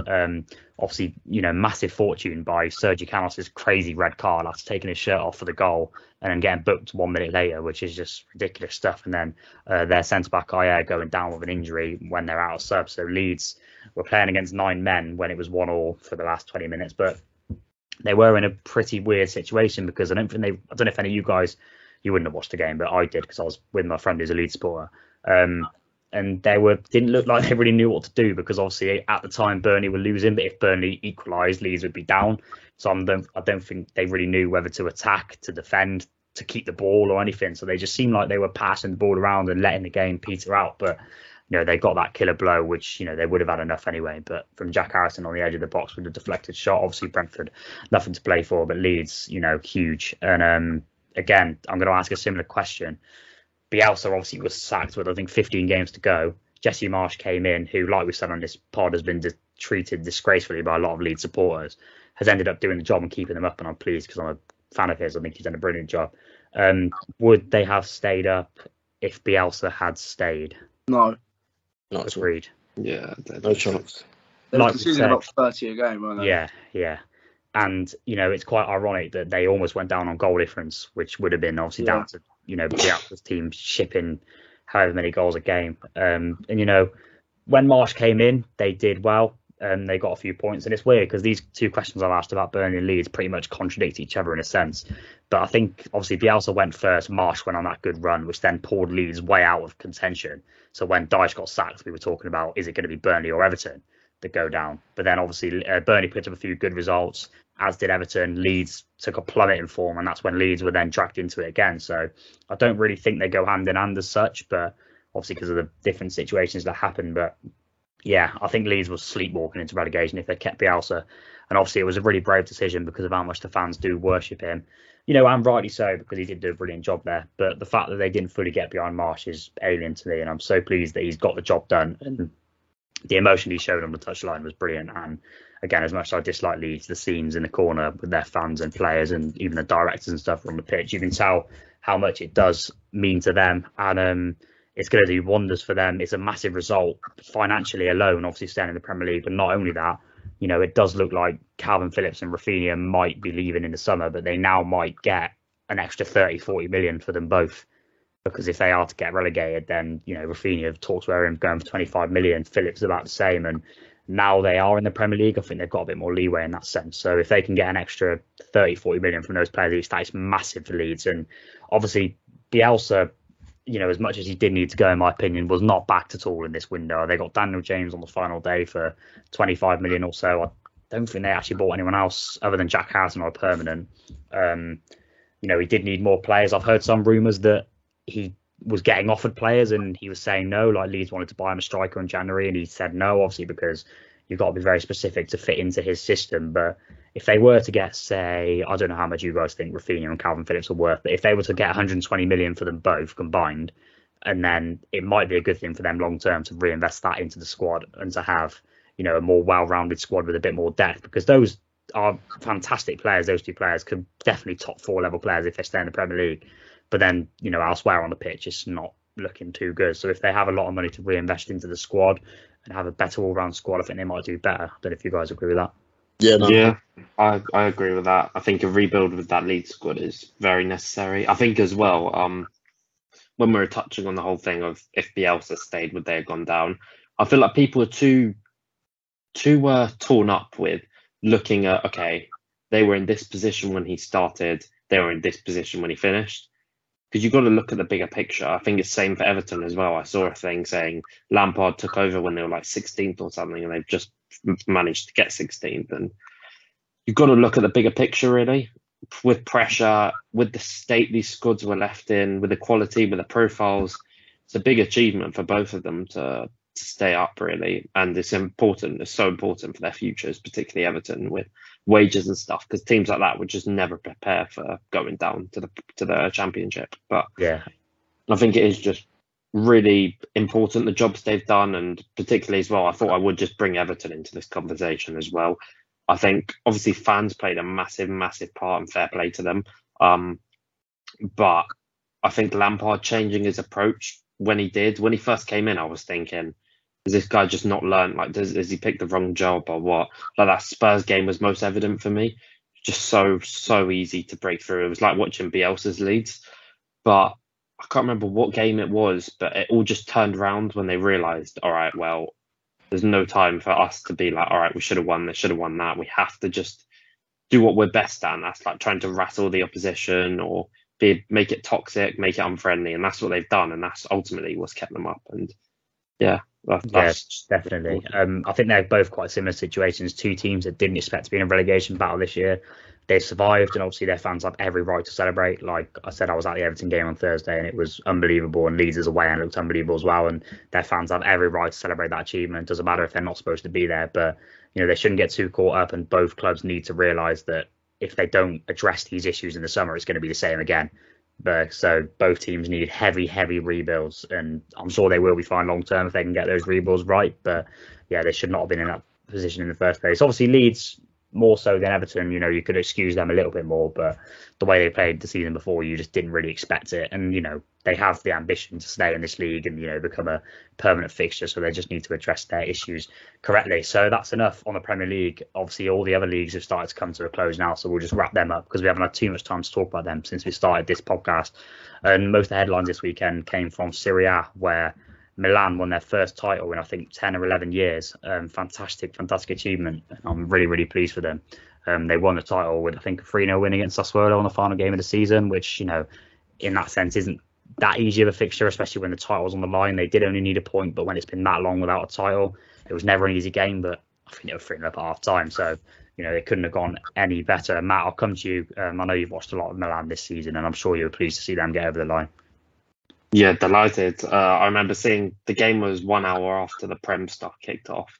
Obviously, massive fortune by Sergio Canales' crazy red card after taking his shirt off for the goal and then getting booked 1 minute later, which is just ridiculous stuff. And then their centre-back Ayer going down with an injury when they're out of sub. So Leeds were playing against 9 men when it was 1-1 for the last 20 minutes. But they were in a pretty weird situation because I don't know if any of you guys, you wouldn't have watched the game, but I did because I was with my friend who's a Leeds supporter. And they didn't look like they really knew what to do because obviously at the time Burnley were losing, but if Burnley equalised, Leeds would be down. So I don't think they really knew whether to attack, to defend, to keep the ball or anything. So they just seemed like they were passing the ball around and letting the game peter out. But they got that killer blow, which they would have had enough anyway. But from Jack Harrison on the edge of the box with a deflected shot, obviously Brentford nothing to play for, but Leeds huge. And again, I'm going to ask a similar question. Bielsa obviously was sacked with, I think, 15 games to go. Jesse Marsch came in, who, like we said on this pod, has been treated disgracefully by a lot of Leeds supporters, has ended up doing the job and keeping them up, and I'm pleased because I'm a fan of his. I think he's done a brilliant job. Would they have stayed up if Bielsa had stayed? No. Not agreed. Yeah, no chance. They were conceding about 30 a game, weren't they? Yeah. And, it's quite ironic that they almost went down on goal difference, which would have been obviously down to, Bielsa's team shipping however many goals a game. And, when Marsch came in, they did well and they got a few points. And it's weird because these two questions I've asked about Burnley and Leeds pretty much contradict each other in a sense. But I think, obviously, Bielsa went first, Marsch went on that good run, which then pulled Leeds way out of contention. So when Dyche got sacked, we were talking about, is it going to be Burnley or Everton that go down? But then obviously Burnley picked up a few good results, as did Everton. Leeds took a plummet in form, and that's when Leeds were then dragged into it again. So I don't really think they go hand in hand as such, but obviously because of the different situations that happened. But yeah, I think Leeds was sleepwalking into relegation if they kept Bielsa. And obviously it was a really brave decision because of how much the fans do worship him. And rightly so, because he did do a brilliant job there. But the fact that they didn't fully get behind Marsch is alien to me, and I'm so pleased that he's got the job done. And the emotion he showed on the touchline was brilliant. And again, as much as I dislike Leeds, the scenes in the corner with their fans and players and even the directors and stuff on the pitch, you can tell how much it does mean to them. And it's going to do wonders for them. It's a massive result financially alone, obviously staying in the Premier League. But not only that, it does look like Calvin Phillips and Rafinha might be leaving in the summer, but they now might get an extra 30-40 million for them both. Because if they are to get relegated, then, Rafinha talks about him going for 25 million, Phillips about the same. And now they are in the Premier League, I think they've got a bit more leeway in that sense. So if they can get an extra 30-40 million from those players, that is massive for Leeds. And obviously, Bielsa, as much as he did need to go, in my opinion, was not backed at all in this window. They got Daniel James on the final day for 25 million or so. I don't think they actually bought anyone else other than Jack Harrison on a permanent. He did need more players. I've heard some rumours that he was getting offered players and he was saying no, like Leeds wanted to buy him a striker in January and he said no, obviously because you've got to be very specific to fit into his system. But if they were to get, say, I don't know how much you guys think Rafinha and Calvin Phillips are worth, but if they were to get 120 million for them both combined, and then it might be a good thing for them long term to reinvest that into the squad and to have, a more well-rounded squad with a bit more depth, because those are fantastic players. Those two players could definitely top 4 level players if they stay in the Premier League. But then, elsewhere on the pitch, it's not looking too good. So if they have a lot of money to reinvest into the squad and have a better all-round squad, I think they might do better. I don't know if you guys agree with that. Yeah, I agree with that. I think a rebuild with that Leeds squad is very necessary. I think as well, when we were touching on the whole thing of if Bielsa stayed, would they have gone down? I feel like people are too torn up with looking at, okay, they were in this position when he started, they were in this position when he finished. Because you've got to look at the bigger picture. I think it's the same for Everton as well. I saw a thing saying Lampard took over when they were like 16th or something, and they've just managed to get 16th. And you've got to look at the bigger picture, really, with pressure, with the state these squads were left in, with the quality, with the profiles. It's a big achievement for both of them to stay up, really. And it's important. It's so important for their futures, particularly Everton, with wages and stuff, because teams like that would just never prepare for going down to the Championship. But yeah, I think it is just really important, the jobs they've done, and particularly as well, I thought I would just bring Everton into this conversation as well. I think obviously fans played a massive part, and fair play to them. But I think Lampard changing his approach when he first came in, I was thinking, has this guy just not learned? Like, has he picked the wrong job or what? Like, that Spurs game was most evident for me. Just so easy to break through. It was like watching Bielsa's Leeds. But I can't remember what game it was, but it all just turned around when they realised, all right, well, there's no time for us to be like, all right, we should have won this, should have won that. We have to just do what we're best at. And that's like trying to rattle the opposition or make it toxic, make it unfriendly. And that's what they've done. And that's ultimately what's kept them up. And yeah. Yes, definitely. I think they're both quite similar situations. Two teams that didn't expect to be in a relegation battle this year. They survived, and obviously their fans have every right to celebrate. Like I said, I was at the Everton game on Thursday, and it was unbelievable. And Leeds' away end looked unbelievable as well. And their fans have every right to celebrate that achievement. Doesn't matter if they're not supposed to be there, but they shouldn't get too caught up. And both clubs need to realise that if they don't address these issues in the summer, it's going to be the same again. So both teams need heavy rebuilds, and I'm sure they will be fine long term if they can get those rebuilds right. But yeah, they should not have been in that position in the first place. Obviously, Leeds more so than Everton, you could excuse them a little bit more, but the way they played the season before, you just didn't really expect it. And they have the ambition to stay in this league and become a permanent fixture, so they just need to address their issues correctly. So that's enough on the Premier League. Obviously, all the other leagues have started to come to a close now, so we'll just wrap them up because we haven't had too much time to talk about them since we started this podcast. And most of the headlines this weekend came from Serie A, where Milan won their first title in I think 10 or 11 years. Fantastic achievement. I'm really pleased for them. They won the title with I think a 3-0 win against Sassuolo on the final game of the season, which in that sense isn't that easy of a fixture, especially when the title's on the line. They did only need a point, but when it's been that long without a title, it was never an easy game. But I think they were 3-0 at half time, so they couldn't have gone any better. Matt, I'll come to you. I know you've watched a lot of Milan this season, and I'm sure you were pleased to see them get over the line. Yeah, delighted. I remember seeing the game was 1 hour after the Prem stuff kicked off.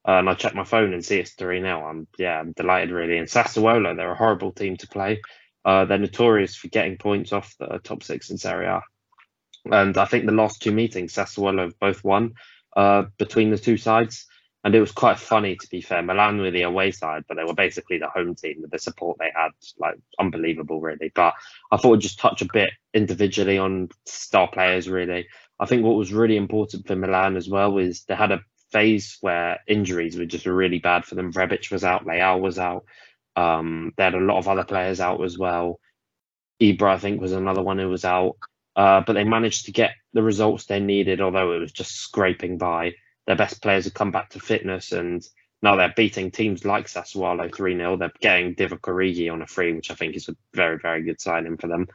And I checked my phone and see it's 3-0. I'm delighted, really. And Sassuolo, they're a horrible team to play. They're notorious for getting points off the top 6 in Serie A. And I think the last 2 meetings, Sassuolo have both won between the two sides. And it was quite funny, to be fair. Milan were the away side, but they were basically the home team with the support they had. Like, unbelievable, really. But I thought we'd just touch a bit individually on star players, really. I think what was really important for Milan as well is they had a phase where injuries were just really bad for them. Rebic was out, Leao was out. They had a lot of other players out as well. Ibra, I think, was another one who was out. But they managed to get the results they needed, although it was just scraping by. Their best players have come back to fitness, and now they're beating teams like Sassuolo 3-0. They're getting Divock Origi on a free, which I think is a very, very good signing for them.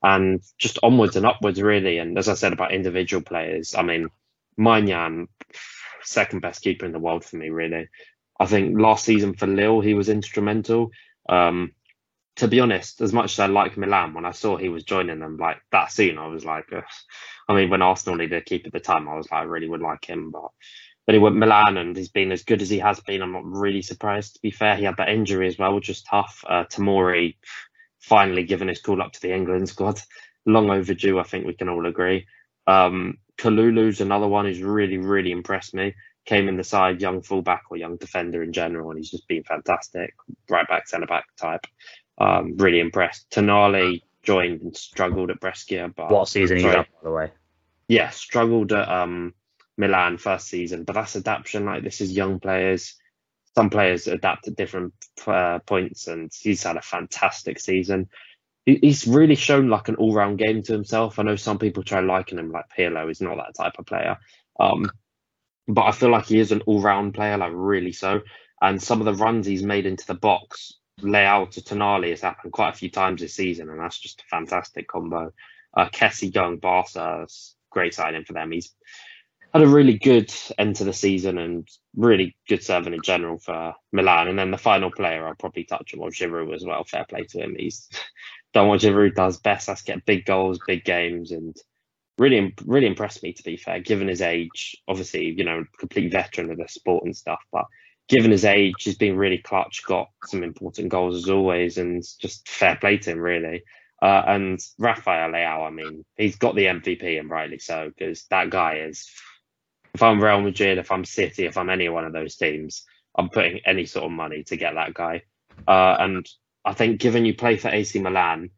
And just onwards and upwards, really. And as I said about individual players, I mean, Maignan, second best keeper in the world for me, really. I think last season for Lille, he was instrumental. To be honest, as much as I like Milan, when I saw he was joining them, like that scene, I was like, ugh. I mean, when Arsenal needed a keeper at the time, I was like, I really would like him. But he went Milan and he's been as good as he has been. I'm not really surprised, to be fair. He had that injury as well, which was tough. Tomori finally given his call up to the England squad. Long overdue, I think we can all agree. Kalulu's another one who's really, really impressed me. Came in the side, young fullback or young defender in general, and he's just been fantastic. Right back, centre back type. Really impressed. Tonali joined and struggled at Brescia. But what season he's at, by the way? Yeah, struggled at Milan first season, but that's adaptation. Like, this is young players. Some players adapt at different points, and he's had a fantastic season. He's really shown like an all-round game to himself. I know some people try liking him like Pirlo. He's not that type of player. But I feel like he is an all-round player, like really so. And some of the runs he's made into the box, Leao to Tonali, has happened quite a few times this season, and that's just a fantastic combo. Kessie going Barca, great signing for them. He's had a really good end to the season and really good servant in general for Milan. And then the final player I'll probably touch on, Giroud as well. Fair play to him. He's done what Giroud does best. That's get big goals, big games, and really impressed me, to be fair, given his age. Obviously, complete veteran of the sport and stuff, but given his age, he's been really clutch, got some important goals as always, and just fair play to him, really. And Rafael Leao, I mean, he's got the MVP, and rightly so, because that guy is, if I'm Real Madrid, if I'm City, if I'm any one of those teams, I'm putting any sort of money to get that guy. And I think given you play for AC Milan,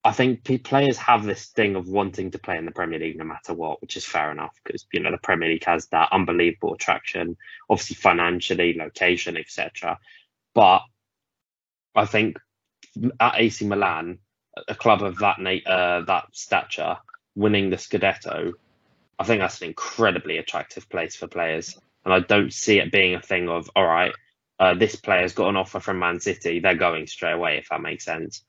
I think players have this thing of wanting to play in the Premier League no matter what, which is fair enough because, the Premier League has that unbelievable attraction, obviously financially, location, etc. But I think at AC Milan, a club of that stature, winning the Scudetto, I think that's an incredibly attractive place for players. And I don't see it being a thing of, all right, this player's got an offer from Man City, they're going straight away, if that makes sense.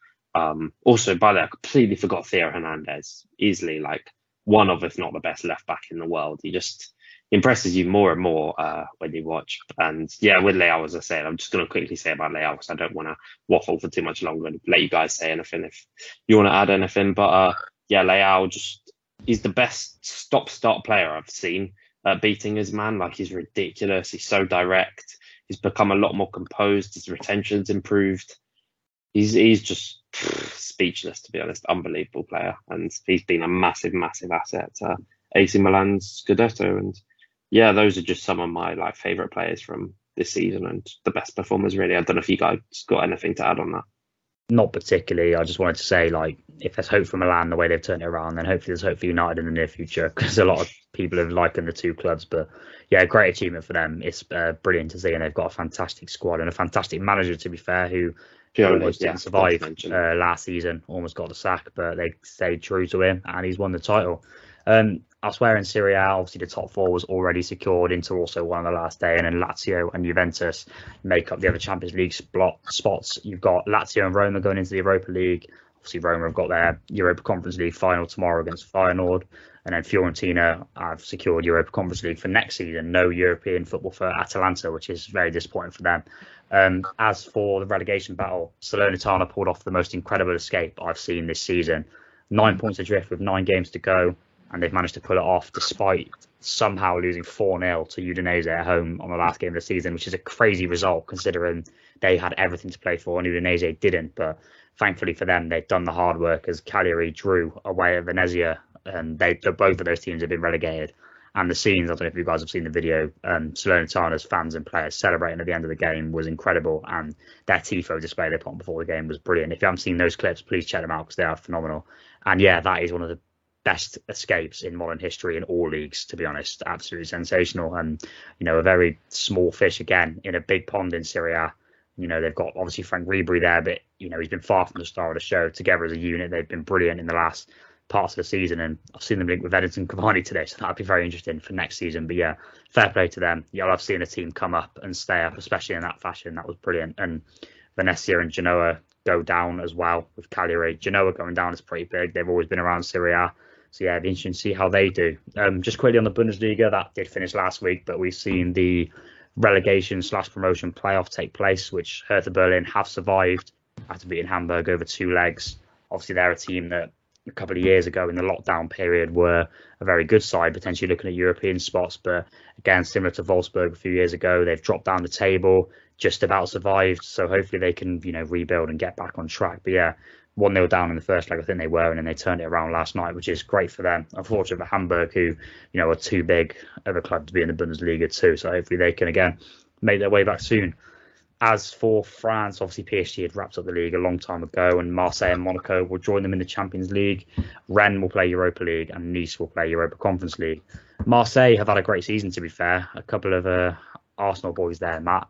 Also, by the way, I completely forgot Theo Hernandez. Easily, like, one of, if not the best left back in the world. He just impresses you more and more when you watch. And yeah, with Leao, as I said, I'm just going to quickly say about Leao because I don't want to waffle for too much longer and let you guys say anything if you want to add anything. But yeah, Leao, he's the best stop-start player I've seen beating his man. Like, he's ridiculous. He's so direct. He's become a lot more composed. His retention's improved. He's just speechless, to be honest. Unbelievable player, and he's been a massive, massive asset to AC Milan's Scudetto. And yeah, those are just some of my favourite players from this season and the best performers, really. I don't know if you guys got anything to add on that. Not particularly. I just wanted to say, if there's hope for Milan the way they've turned it around, then hopefully there's hope for United in the near future, because a lot of people have likened the two clubs. But yeah, great achievement for them. It's brilliant to see, and they've got a fantastic squad and a fantastic manager, to be fair, who almost didn't survive last season, almost got the sack, but they stayed true to him, and he's won the title. Elsewhere in Serie A, obviously the top four was already secured. Inter also won on the last day, and then Lazio and Juventus make up the other Champions League spots. You've got Lazio and Roma going into the Europa League. Obviously, Roma have got their Europa Conference League final tomorrow against Feyenoord, and then Fiorentina have secured Europa Conference League for next season. No European football for Atalanta, which is very disappointing for them. As for the relegation battle, Salernitana pulled off the most incredible escape I've seen this season. 9 points adrift with 9 games to go, and they've managed to pull it off despite somehow losing 4-0 to Udinese at home on the last game of the season, which is a crazy result considering they had everything to play for and Udinese didn't. But thankfully for them, they've done the hard work as Cagliari drew away at Venezia, and both of those teams have been relegated. And the scenes, I don't know if you guys have seen the video, Salernitana's fans and players celebrating at the end of the game was incredible. And their tifo display they put on before the game was brilliant. If you haven't seen those clips, please check them out because they are phenomenal. And yeah, that is one of the best escapes in modern history in all leagues, to be honest. Absolutely sensational. And, a very small fish again in a big pond in Serie A. They've got obviously Frank Ribery there, but, he's been far from the star of the show. Together as a unit, they've been brilliant in the last parts of the season, and I've seen them linked with Edinson Cavani today, so that'd be very interesting for next season. But yeah, fair play to them. Yeah, I love seeing a team come up and stay up, especially in that fashion. That was brilliant. And Venezia and Genoa go down as well with Cagliari. Genoa going down is pretty big. They've always been around Serie A. So yeah, it'd be interesting to see how they do. Just quickly on the Bundesliga, that did finish last week, but we've seen the relegation/promotion playoff take place, which Hertha Berlin have survived after beating Hamburg over 2 legs. Obviously, they're a team that a couple of years ago in the lockdown period were a very good side, potentially looking at European spots. But again, similar to Wolfsburg a few years ago, they've dropped down the table, just about survived. So hopefully they can, rebuild and get back on track. But yeah, 1-0 down in the first leg, I think they were, and then they turned it around last night, which is great for them. Unfortunately for Hamburg, who, are too big of a club to be in the Bundesliga too. So hopefully they can, again, make their way back soon. As for France, obviously PSG had wrapped up the league a long time ago, and Marseille and Monaco will join them in the Champions League. Rennes will play Europa League, and Nice will play Europa Conference League. Marseille have had a great season, to be fair. A couple of Arsenal boys there, Matt.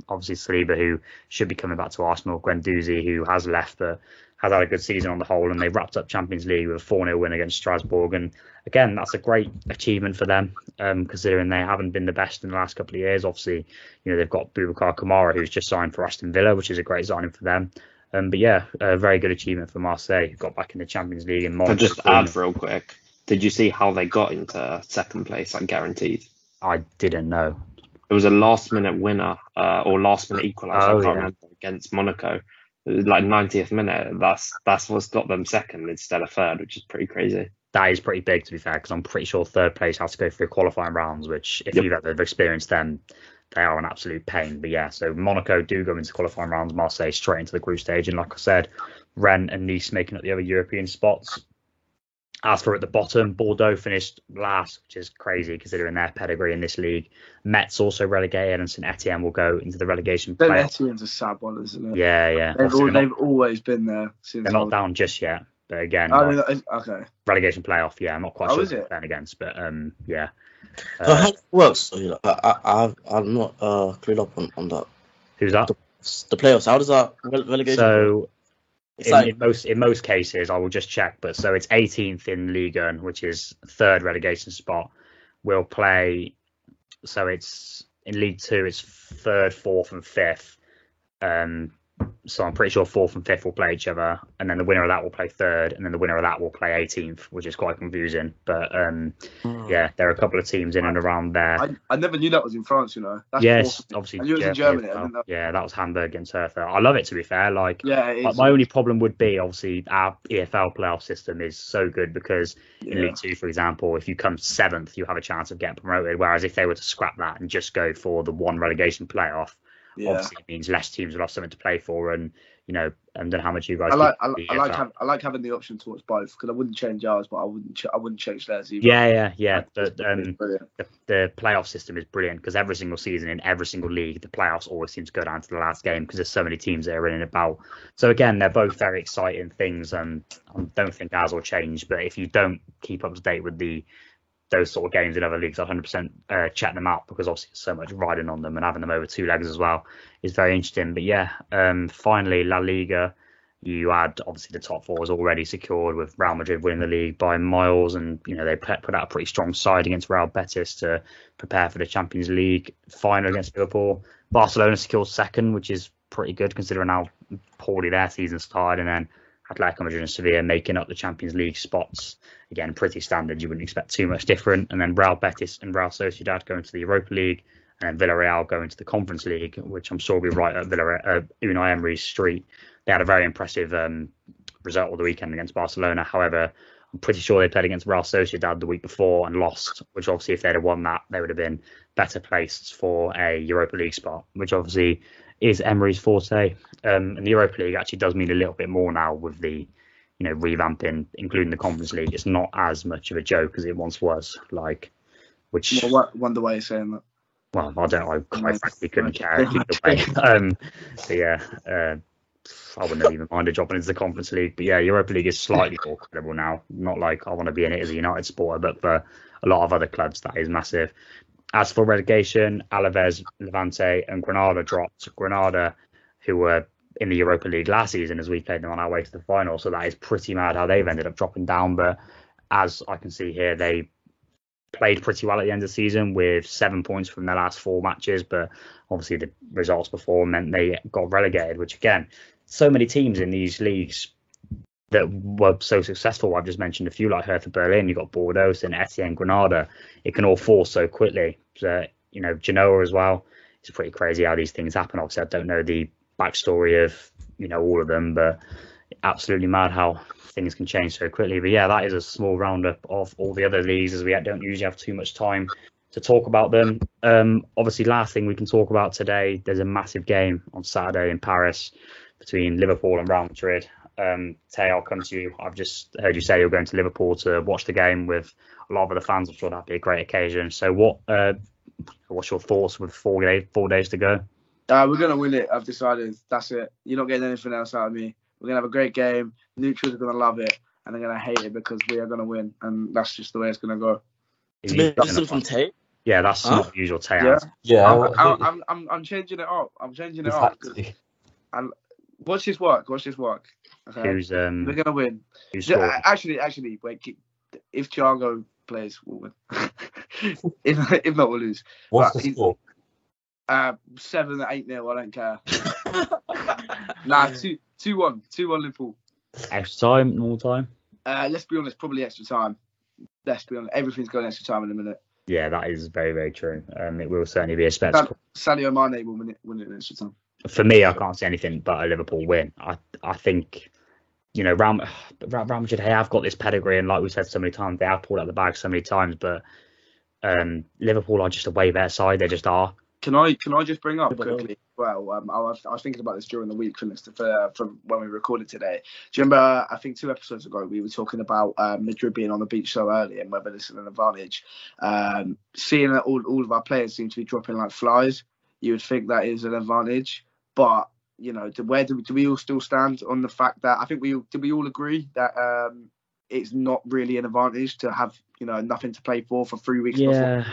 Obviously Saliba, who should be coming back to Arsenal. Guendouzi, who has left, but has had a good season on the whole, and they wrapped up Champions League with a 4-0 win against Strasbourg. And again, that's a great achievement for them, considering they haven't been the best in the last couple of years. Obviously, they've got Boubacar Kamara, who's just signed for Aston Villa, which is a great signing for them. But yeah, a very good achievement for Marseille, who got back in the Champions League in March. I'll just add real quick, did you see how they got into second place, guaranteed? I didn't know. It was a last-minute winner or last-minute equaliser, I can't remember, against Monaco. It was 90th minute. That's what's got them second instead of third, which is pretty crazy. That is pretty big, to be fair, because I'm pretty sure third place has to go through qualifying rounds, which if you've ever experienced them, they are an absolute pain. But yeah, so Monaco do go into qualifying rounds, Marseille straight into the group stage. And like I said, Rennes and Nice making up the other European spots. As for at the bottom, Bordeaux finished last, which is crazy considering their pedigree in this league. Metz also relegated, and St Etienne will go into the relegation St playoff. Etienne's a sad one, isn't it? Yeah. They've always been there since. They're not down just yet, but again, okay. Relegation playoff. Yeah, I'm not quite sure is what it? they're against, but yeah. So how it works? I'm not clued up on that. Who's that? The playoffs. How does that relegation? So. In most cases, I will just check, but so it's 18th in Ligue 1, which is third relegation spot. We'll play, so it's in League 2, it's third, fourth, and fifth. So I'm pretty sure fourth and fifth will play each other, and then the winner of that will play third, and then the winner of that will play 18th, which is quite confusing. But yeah, there are a couple of teams in and around there. I never knew that was in France, That's yes, awesome. obviously. And you was in Germany. I didn't know. Yeah, that was Hamburg against Hertha. I love it, to be fair. Yeah, it is. My only problem would be, obviously, our EFL playoff system is so good because in League 2, for example, if you come 7th, you have a chance of getting promoted. Whereas if they were to scrap that and just go for the one relegation playoff, obviously it means less teams will have something to play for, and and then how much you guys. I like having the option to watch both because I wouldn't change ours, but I wouldn't change theirs either. Yeah. But the playoff system is brilliant because every single season in every single league, the playoffs always seem to go down to the last game because there's so many teams that are in and about. So again, they're both very exciting things, and I don't think ours will change. But if you don't keep up to date with those sort of games in other leagues, 100% check them out because obviously there's so much riding on them, and having them over 2 legs as well is very interesting. But yeah, finally La Liga, you had obviously the top 4 is already secured with Real Madrid winning the league by miles, and they put out a pretty strong side against Real Betis to prepare for the Champions League final against Liverpool. Barcelona secured second, which is pretty good considering how poorly their season started, and then Atletico Madrid and Sevilla making up the Champions League spots. Again, pretty standard. You wouldn't expect too much different. And then Real Betis and Real Sociedad going to the Europa League, and then Villarreal going to the Conference League, which I'm sure will be right up Unai Emery's street. They had a very impressive result of the weekend against Barcelona. However, I'm pretty sure they played against Real Sociedad the week before and lost, which obviously if they'd have won that, they would have been better placed for a Europa League spot, which obviously is Emery's forte. And the Europa League actually does mean a little bit more now with the revamping, including the Conference League. It's not as much of a joke as it once was. which wonder why you're saying that. well, I quite frankly couldn't care Right. either way. But yeah, I wouldn't have even minded dropping into the Conference League. But yeah, Europa League is slightly more credible now. Not like I want to be in it as a United supporter, but for a lot of other clubs, that is massive. As for relegation, Alaves, Levante, and Granada dropped. Granada, who were in the Europa League last season, as we played them on our way to the final, so that is pretty mad how they've ended up dropping down. But as I can see here, they played pretty well at the end of the season with 7 points from their last 4 matches, but obviously the results before meant they got relegated, which again, so many teams in these leagues that were so successful. I've just mentioned a few, like Hertha Berlin, you've got Bordeaux and Etienne, Granada. It can all fall so quickly. So, Genoa as well. It's pretty crazy how these things happen. Obviously, I don't know the backstory of, all of them, but absolutely mad how things can change so quickly. But yeah, that is a small roundup of all the other leagues, as we don't usually have too much time to talk about them. Obviously, last thing we can talk about today, there's a massive game on Saturday in Paris between Liverpool and Real Madrid. Tay, I'll come to you. I've just heard you say you're going to Liverpool to watch the game with a lot of other fans. I'm sure that'd be a great occasion. So what's your thoughts with 4 days to go? We're going to win it. I've decided. That's it. You're not getting anything else out of me. We're going to have a great game. Neutrals are going to love it, and they're going to hate it because we are going to win, and that's just the way it's going to go. Listen from Tay? Yeah, that's not the usual Tay. Yeah. I'm changing it up. I'm changing it Exactly. up. Watch this work. Okay. Who's We're going to win. Actually, wait. If Thiago plays, we'll win. if not, we'll lose. What's the score? 7-8-0. I don't care. Nah, 2-1. 2-1 Liverpool. Extra time, normal time? Let's be honest, probably extra time. Let's be honest, everything's going extra time in a minute. Yeah, that is very, very true. It will certainly be a spectacle. Sadio Mane will win it in extra time. For me, I can't see anything but a Liverpool win. I think, Real Madrid have got this pedigree, and like we said so many times, they have pulled out the bag so many times, but Liverpool are just a way better side. They just are. Can I just bring up quickly? Well, I was thinking about this during the week from when we recorded today. Do you remember? I think 2 episodes ago we were talking about Madrid being on the beach so early and whether this is an advantage. Seeing that all of our players seem to be dropping like flies, you would think that is an advantage. But do we all still stand on the fact that I think we all agree that it's not really an advantage to have nothing to play for 3 weeks before.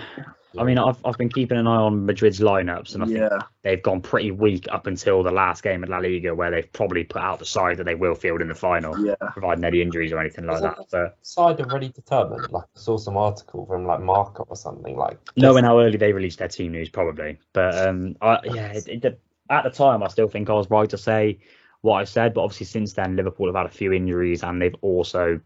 I mean, I've been keeping an eye on Madrid's lineups, and I think they've gone pretty weak up until the last game at La Liga, where they've probably put out the side that they will field in the final, providing any injuries or anything like that. But side already determined. Like I saw some article from like Marca or something like. Knowing how early they released their team news, probably. But at the time, I still think I was right to say what I said. But obviously, since then, Liverpool have had a few injuries, and they've also,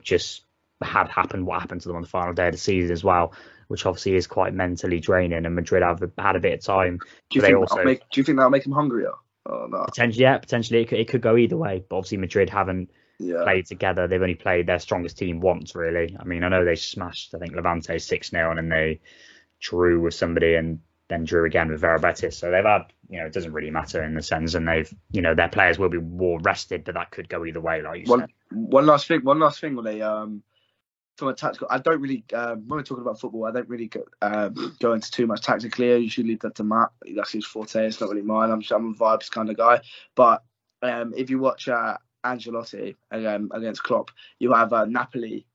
just had happened what happened to them on the final day of the season as well, which obviously is quite mentally draining. And Madrid have had a bit of time. Do you think that'll make them hungrier? Or not? Potentially, it could go either way. But obviously, Madrid haven't played together. They've only played their strongest team once, really. I mean, I know they smashed, I think, Levante 6-0, and then they drew with somebody and then drew again with Real Betis. So they've had, it doesn't really matter in the sense, and they've, their players will be more rested, but that could go either way, like you said. One last thing, when they from a tactical, I don't really when we're talking about football, I don't really go into too much tactically. I usually leave that to Matt. That's his forte. It's not really mine. I'm a vibes kind of guy. But if you watch Ancelotti against Klopp, you have Napoli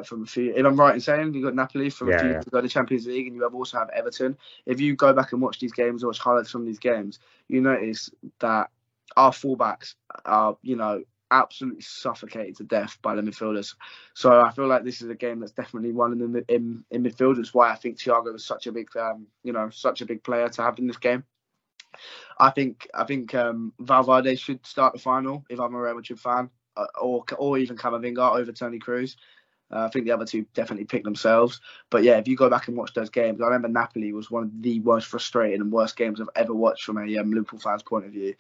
from a few. If I'm right in saying, you got Napoli from a few years ago, the Champions League, and you also have Everton. If you go back and watch these games or watch highlights from these games, you notice that our fullbacks are, absolutely suffocated to death by the midfielders. So I feel like this is a game that's definitely won in midfield. That's why I think Thiago was such a big, such a big player to have in this game. I think Valverde should start the final if I'm a Real Madrid fan, or even Camavinga over Toni Kroos. I think the other two definitely pick themselves. But yeah, if you go back and watch those games, I remember Napoli was one of the most frustrating and worst games I've ever watched from a Liverpool fan's point of view.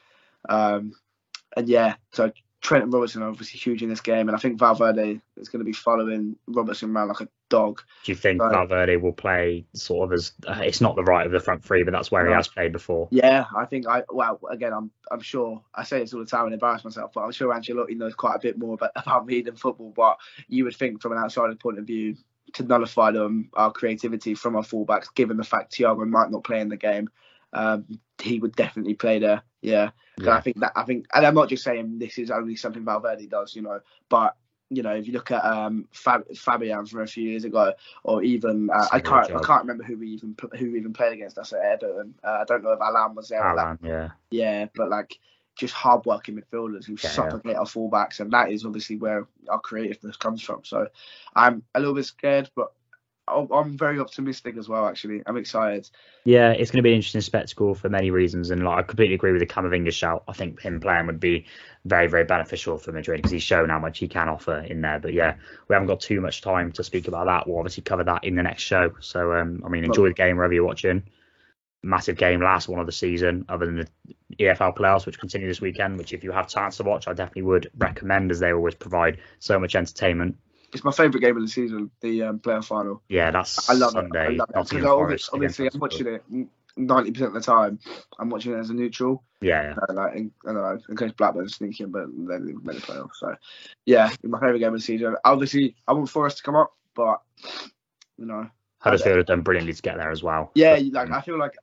So Trent and Robertson are obviously huge in this game, and I think Valverde is going to be following Robertson around like a dog. Do you think Valverde will play sort of as it's not the right of the front three, but that's where he has played before? Yeah, I think I'm sure I say this all the time and embarrass myself, but I'm sure Ancelotti knows quite a bit more about me than football. But you would think from an outsider point of view, to nullify our creativity from our fullbacks, given the fact Thiago might not play in the game. He would definitely play there. Yeah. I think, and I'm not just saying this is only something Valverde does, but if you look at Fabian from a few years ago, or even I can't remember who even played against us at Everton. I don't know if Alan was there. Yeah, but like just hard-working midfielders who suffocate our fullbacks, and that is obviously where our creativeness comes from. So I'm a little bit scared, but I'm very optimistic as well, actually. I'm excited. Yeah, it's going to be an interesting spectacle for many reasons. And I completely agree with the Camavinga shout. I think him playing would be very, very beneficial for Madrid because he's shown how much he can offer in there. But yeah, we haven't got too much time to speak about that. We'll obviously cover that in the next show. So, enjoy the game wherever you're watching. Massive game, last one of the season, other than the EFL playoffs, which continue this weekend, which if you have chance to watch, I definitely would recommend, as they always provide so much entertainment. It's my favourite game of the season, the playoff final. Yeah, I love Sunday. It. Obviously, I'm watching it 90% of the time. I'm watching it as a neutral. Yeah. I don't know, in case Blackburn sneak in, but they didn't make the playoffs. So, yeah, my favourite game of the season. Obviously, I want Forest to come up, but Huddersfield have done brilliantly to get there as well. Yeah, I feel like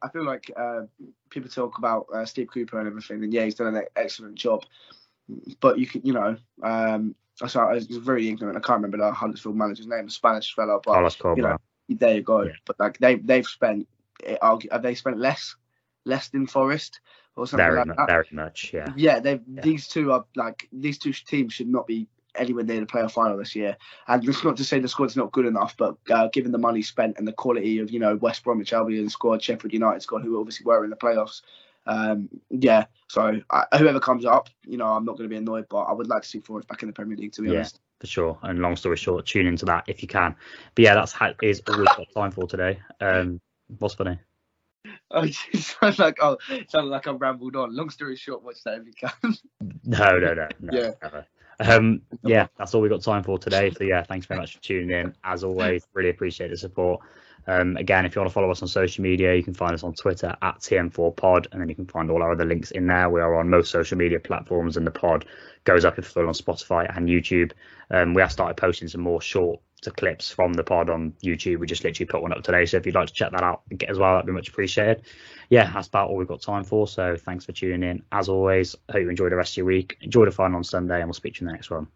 people talk about Steve Cooper and everything, and yeah, he's done an excellent job. But you can, so I was very ignorant. I can't remember the Huddersfield manager's name, a Spanish fellow. But Carlos Corberan. There you go. Yeah. But like they've spent, have they spent less than Forest or something like that? Very much, yeah. Yeah, these two teams should not be anywhere near the playoff final this year. And it's not to say the squad's not good enough, but given the money spent and the quality of West Bromwich Albion squad, Sheffield United squad, who obviously were in the playoffs. So whoever comes up, I'm not going to be annoyed, but I would like to see Forest back in the Premier League, to be honest. For sure. And long story short, tune into that if you can. But yeah, that's all we've got time for today. What's funny? It sounds like I've rambled on. Long story short, watch that if you can. No. Yeah. Never. That's all we've got time for today. So yeah, thanks very much for tuning in. As always, really appreciate the support. Again, if you want to follow us on social media, you can find us on Twitter at TM4Pod, and then you can find all our other links in there. We are on most social media platforms, and the pod goes up in full on Spotify and YouTube. We have started posting some more short clips from the pod on YouTube. We just literally put one up today, so if you'd like to check that out as well, that'd be much appreciated. Yeah, that's about all we've got time for, so thanks for tuning in. As always, I hope you enjoy the rest of your week. Enjoy the final on Sunday, and we'll speak to you in the next one.